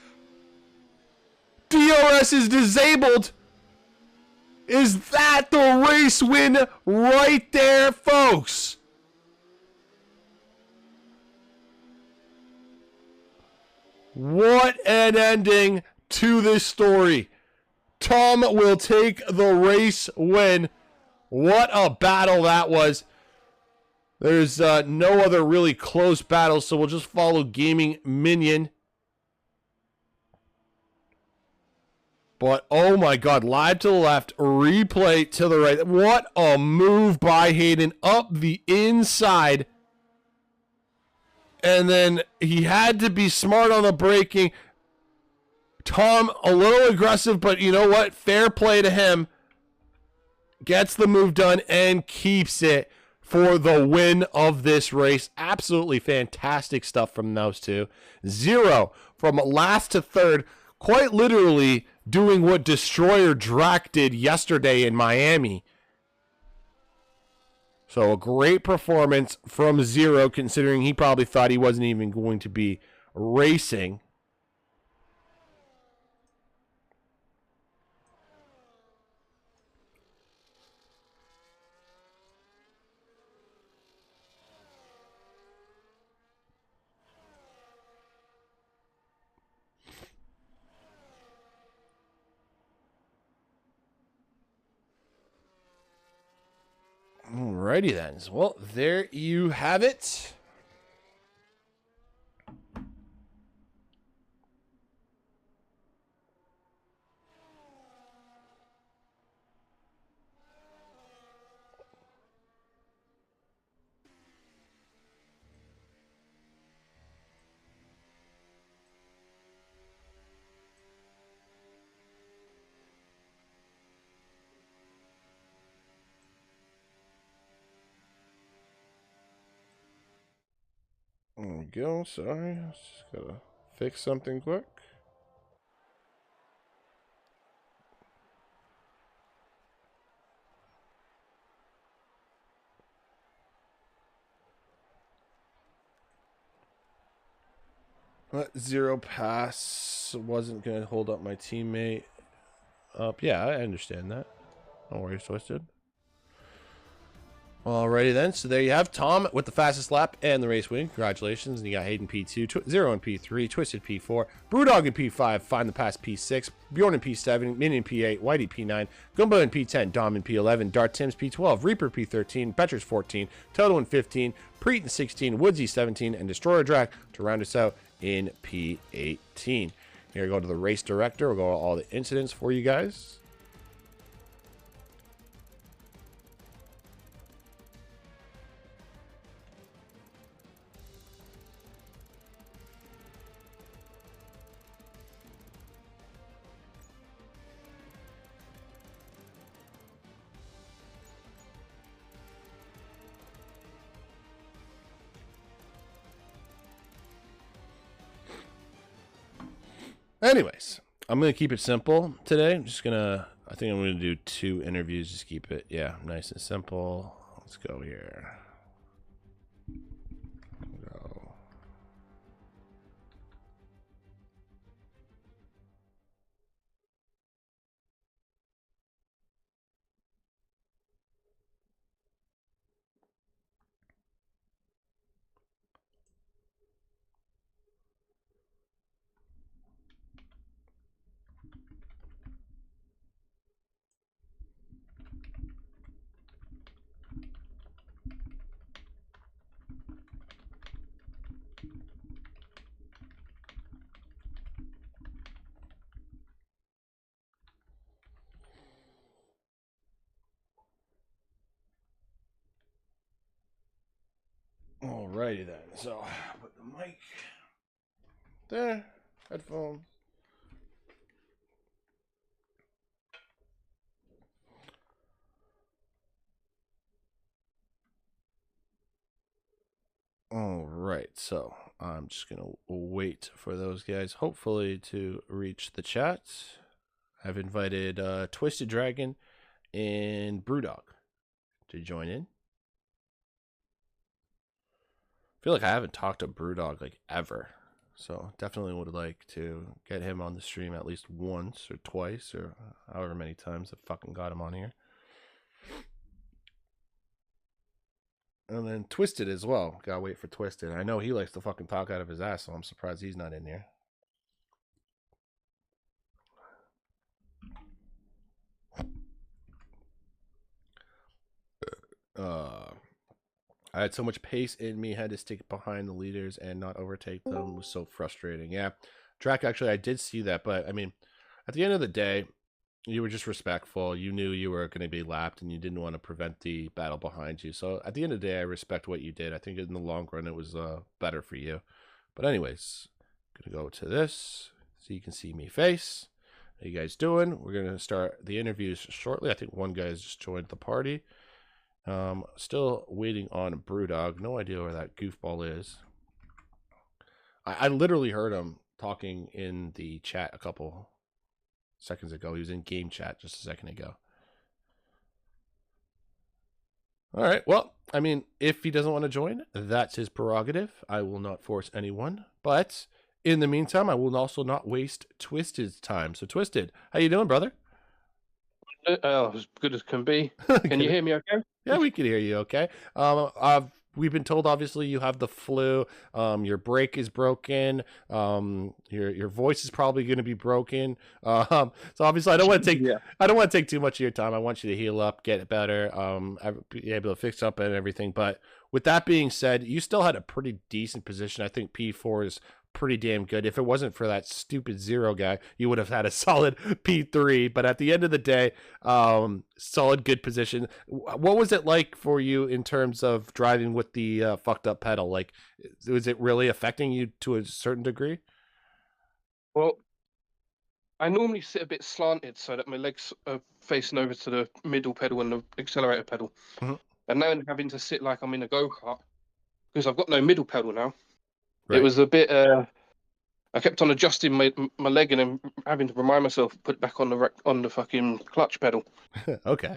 DRS is disabled. Is that the race win right there, folks? What an ending to this story. Tom will take the race win. What a battle that was. There's no other really close battles, so we'll just follow Gaming Minion. But, oh my God, live to the left, replay to the right. What a move by Hayden up the inside. And then he had to be smart on the braking. Tom, a little aggressive, but you know what? Fair play to him. Gets the move done and keeps it for the win of this race. Absolutely fantastic stuff from those two. 0 from last to third. Quite literally doing what Destroyer Drac did yesterday in Miami. So a great performance from 0, considering he probably thought he wasn't even going to be racing. Alrighty then. Well, there you have it. There we go. Sorry. Just gotta fix something quick. That 0 pass wasn't going to hold up my teammate up. Yeah, I understand that. No worries, Twisted. Alrighty then, so there you have Tom with the fastest lap and the race win. Congratulations. And you got Hayden P2, 0 in P3, Twisted P4, Brewdog in P5, Find the Pass P6, Bjorn in P7, Minion P8, Whitey P9, Gumbo in P10, Dom in P11, Dart Tim's P12, Reaper P13, Betcher's 14, Toto in 15, Preet in 16, Woodsy 17, and Destroyer Drac to round us out in P18. Here we go to the race director. We'll go to all the incidents for you guys. Anyways, I'm going to keep it simple today. I think I'm going to do 2 interviews. Just keep it, nice and simple. Let's go here. Go. Alrighty then. So put the mic there, headphone. All right, so I'm just gonna wait for those guys, hopefully, to reach the chat. I've invited Twisted Dragon and Brewdog to join in. I feel like I haven't talked to Brewdog like ever, so definitely would like to get him on the stream at least once or twice or however many times I fucking got him on here. And then Twisted as well. Gotta wait for Twisted. I know he likes to fucking talk out of his ass, so I'm surprised he's not in there. I had so much pace in me, had to stick behind the leaders and not overtake them. It was so frustrating. Yeah, track, actually, I did see that, but I mean, at the end of the day, you were just respectful. You knew you were going to be lapped and you didn't want to prevent the battle behind you. So at the end of the day, I respect what you did. I think in the long run, it was better for you. But anyways, I'm going to go to this so you can see me face. How you guys doing? We're going to start the interviews shortly. I think one guy's just joined the party. Still waiting on Brewdog. No idea where that goofball is. I literally heard him talking in the chat a couple seconds ago. He was in game chat just a second ago. All right. Well, I mean, if he doesn't want to join, that's his prerogative. I will not force anyone. But in the meantime, I will also not waste Twisted's time. So, Twisted, how you doing, brother? As good as can be. Can you hear me okay? Yeah, we can hear you okay. We've been told, obviously, you have the flu. Your brake is broken. Your voice is probably going to be broken. So obviously, I don't want to take I don't want to take too much of your time. I want you to heal up, get better, be able to fix up and everything. But with that being said, you still had a pretty decent position. I think P4 is pretty damn good. If it wasn't for that stupid zero guy, you would have had a solid P3. But at the end of the day, solid good position. What was it like for you in terms of driving with the fucked up pedal? Like, was it really affecting you to a certain degree? Well, I normally sit a bit slanted so that my legs are facing over to the middle pedal and the accelerator pedal. Mm-hmm. And now I'm having to sit like I'm in a go-kart because I've got no middle pedal now. Right. It was a bit. I kept on adjusting my leg and then having to remind myself to put it back on the fucking clutch pedal. Okay.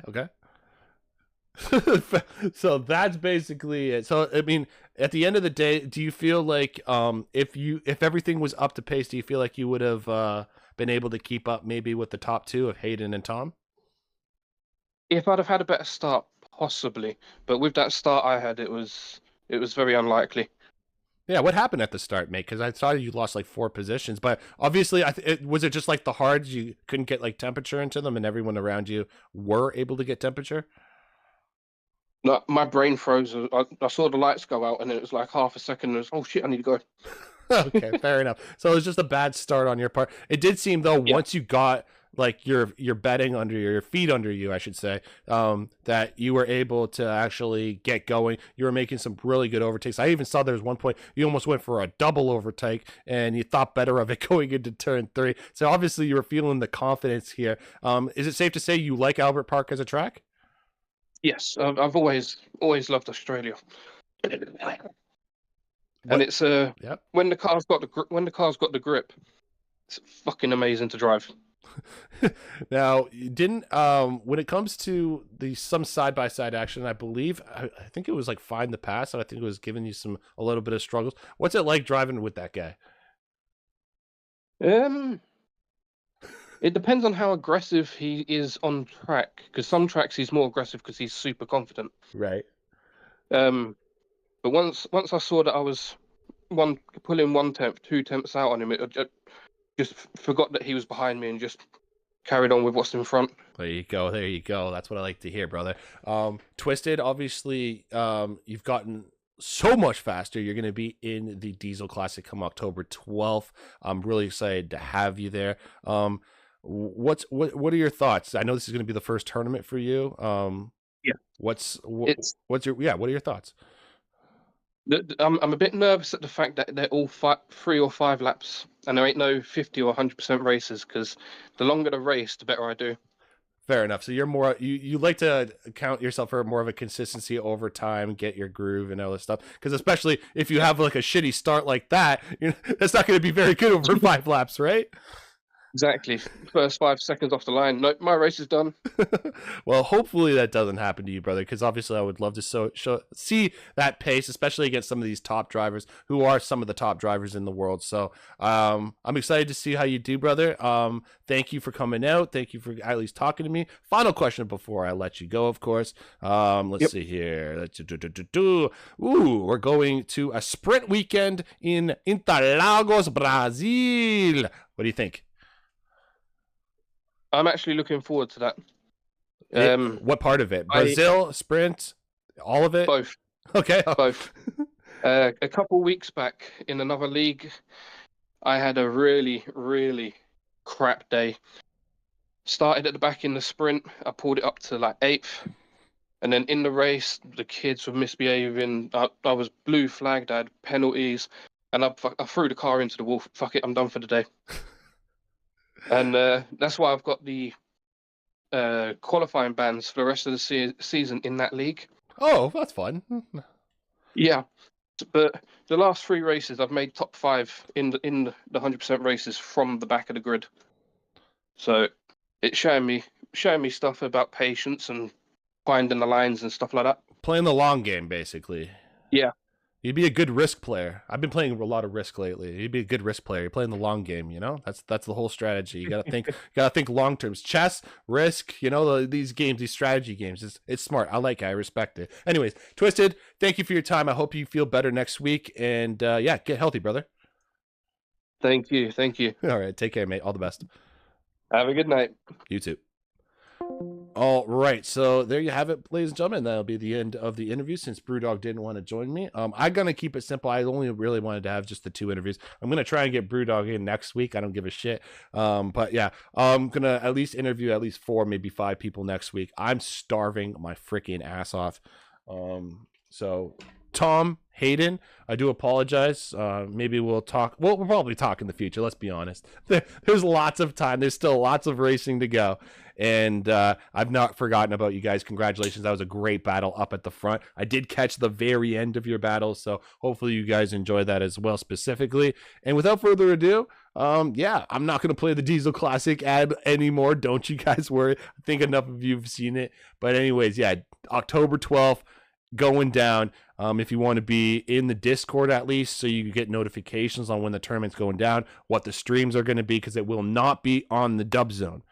So that's basically it. So I mean, at the end of the day, do you feel like if everything was up to pace, do you feel like you would have been able to keep up maybe with the top two of Hayden and Tom? If I'd have had a better start, possibly. But with that start I had, it was very unlikely. Yeah, what happened at the start, mate? Because I saw you lost like 4 positions, but obviously, was it just like the hards? You couldn't get like temperature into them, and everyone around you were able to get temperature. No, my brain froze. I saw the lights go out, and it was like half a second. And it was, oh shit, I need to go. Okay, fair enough. So it was just a bad start on your part. It did seem though, once you got like your bedding under your feet under you, I should say, that you were able to actually get going. You were making some really good overtakes. I even saw there was one point you almost went for a double overtake and you thought better of it going into turn 3. So obviously you were feeling the confidence here. Is it safe to say you like Albert Park as a track? Yes, I've always loved Australia. And it's when the car's got the grip, it's fucking amazing to drive. Now, you didn't when it comes to some side-by-side action, I believe I think it was like Find the Pass, and I think it was giving you a little bit of struggles. What's it like driving with that guy? It depends on how aggressive he is on track, because some tracks he's more aggressive because he's super confident. Right. But once I saw that I was pulling 1 tenth, 2 tenths out on him, it just forgot that he was behind me and just carried on with what's in front. There you go. That's what I like to hear, brother. Twisted, obviously, you've gotten so much faster. You're going to be in the Diesel Classic come October 12th. I'm really excited to have you there. What are your thoughts? I know this is going to be the first tournament for you. Yeah. What are your thoughts? I'm a bit nervous at the fact that they're all 3 or 5 laps, and there ain't no 50 or 100% races, because the longer the race, the better I do. Fair enough. So you're more you like to count yourself for more of a consistency over time, get your groove and all this stuff. Because especially if you have like a shitty start like that, that's not going to be very good over 5 laps, right? Exactly. First 5 seconds off the line. Nope, my race is done. Well, hopefully that doesn't happen to you, brother, because obviously I would love to see that pace, especially against some of these top drivers who are some of the top drivers in the world. So I'm excited to see how you do, brother. Thank you for coming out. Thank you for at least talking to me. Final question before I let you go, of course. Let's see here. Ooh, we're going to a sprint weekend in Interlagos, Brazil. What do you think? I'm actually looking forward to that. What part of it? Brazil, sprint, all of it? Both. Okay. Both. A couple weeks back in another league, I had a really, really crap day. Started at the back in the sprint. I pulled it up to like 8th. And then in the race, the kids were misbehaving. I was blue flagged. I had penalties. And I threw the car into the wall. Fuck it, I'm done for the day. And that's why I've got the qualifying bans for the rest of the season in that league. Oh, that's fun. Yeah, but the last 3 races I've made top 5 in the 100% races from the back of the grid. So it's showing me stuff about patience and finding the lines and stuff like that. Playing the long game, basically. Yeah. You'd be a good risk player. I've been playing a lot of risk lately. You'd be a good risk player. You're playing the long game, That's the whole strategy. You gotta think long terms. Chess, risk, these games, these strategy games. It's smart. I like it. I respect it. Anyways, Twisted, thank you for your time. I hope you feel better next week. And get healthy, brother. Thank you. All right, take care, mate. All the best. Have a good night. You too. All right, so there you have it, ladies and gentlemen. That'll be the end of the interview since Brewdog didn't want to join me. I'm gonna keep it simple. I only really wanted to have just the 2 interviews. I'm gonna try and get Brewdog in next week. I don't give a shit. But yeah, I'm gonna at least interview at least 4, maybe 5 people next week. I'm starving my freaking ass off. So Tom, Hayden, I do apologize. Maybe we'll talk. Well, we'll probably talk in the future. Let's be honest. There's lots of time. There's still lots of racing to go. And I've not forgotten about you guys. Congratulations. That was a great battle up at the front. I did catch the very end of your battle, so hopefully you guys enjoy that as well specifically. And without further ado, I'm not going to play the Diesel Classic ad anymore. Don't you guys worry. I think enough of you have seen it. But anyways, yeah, October 12th, going down. If you want to be in the Discord at least, so you get notifications on when the tournament's going down, what the streams are going to be, because it will not be on the Dub Zone.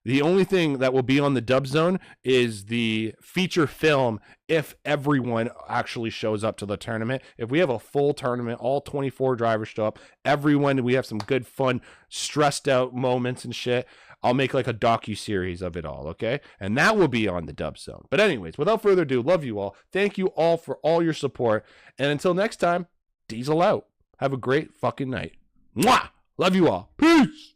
The only thing that will be on the Dub Zone is the feature film if everyone actually shows up to the tournament. If we have a full tournament, all 24 drivers show up, we have some good fun, stressed out moments and shit, I'll make like a docu-series of it all, okay? And that will be on the Dub Zone. But anyways, without further ado, love you all. Thank you all for all your support. And until next time, Diesel out. Have a great fucking night. Mwah! Love you all. Peace!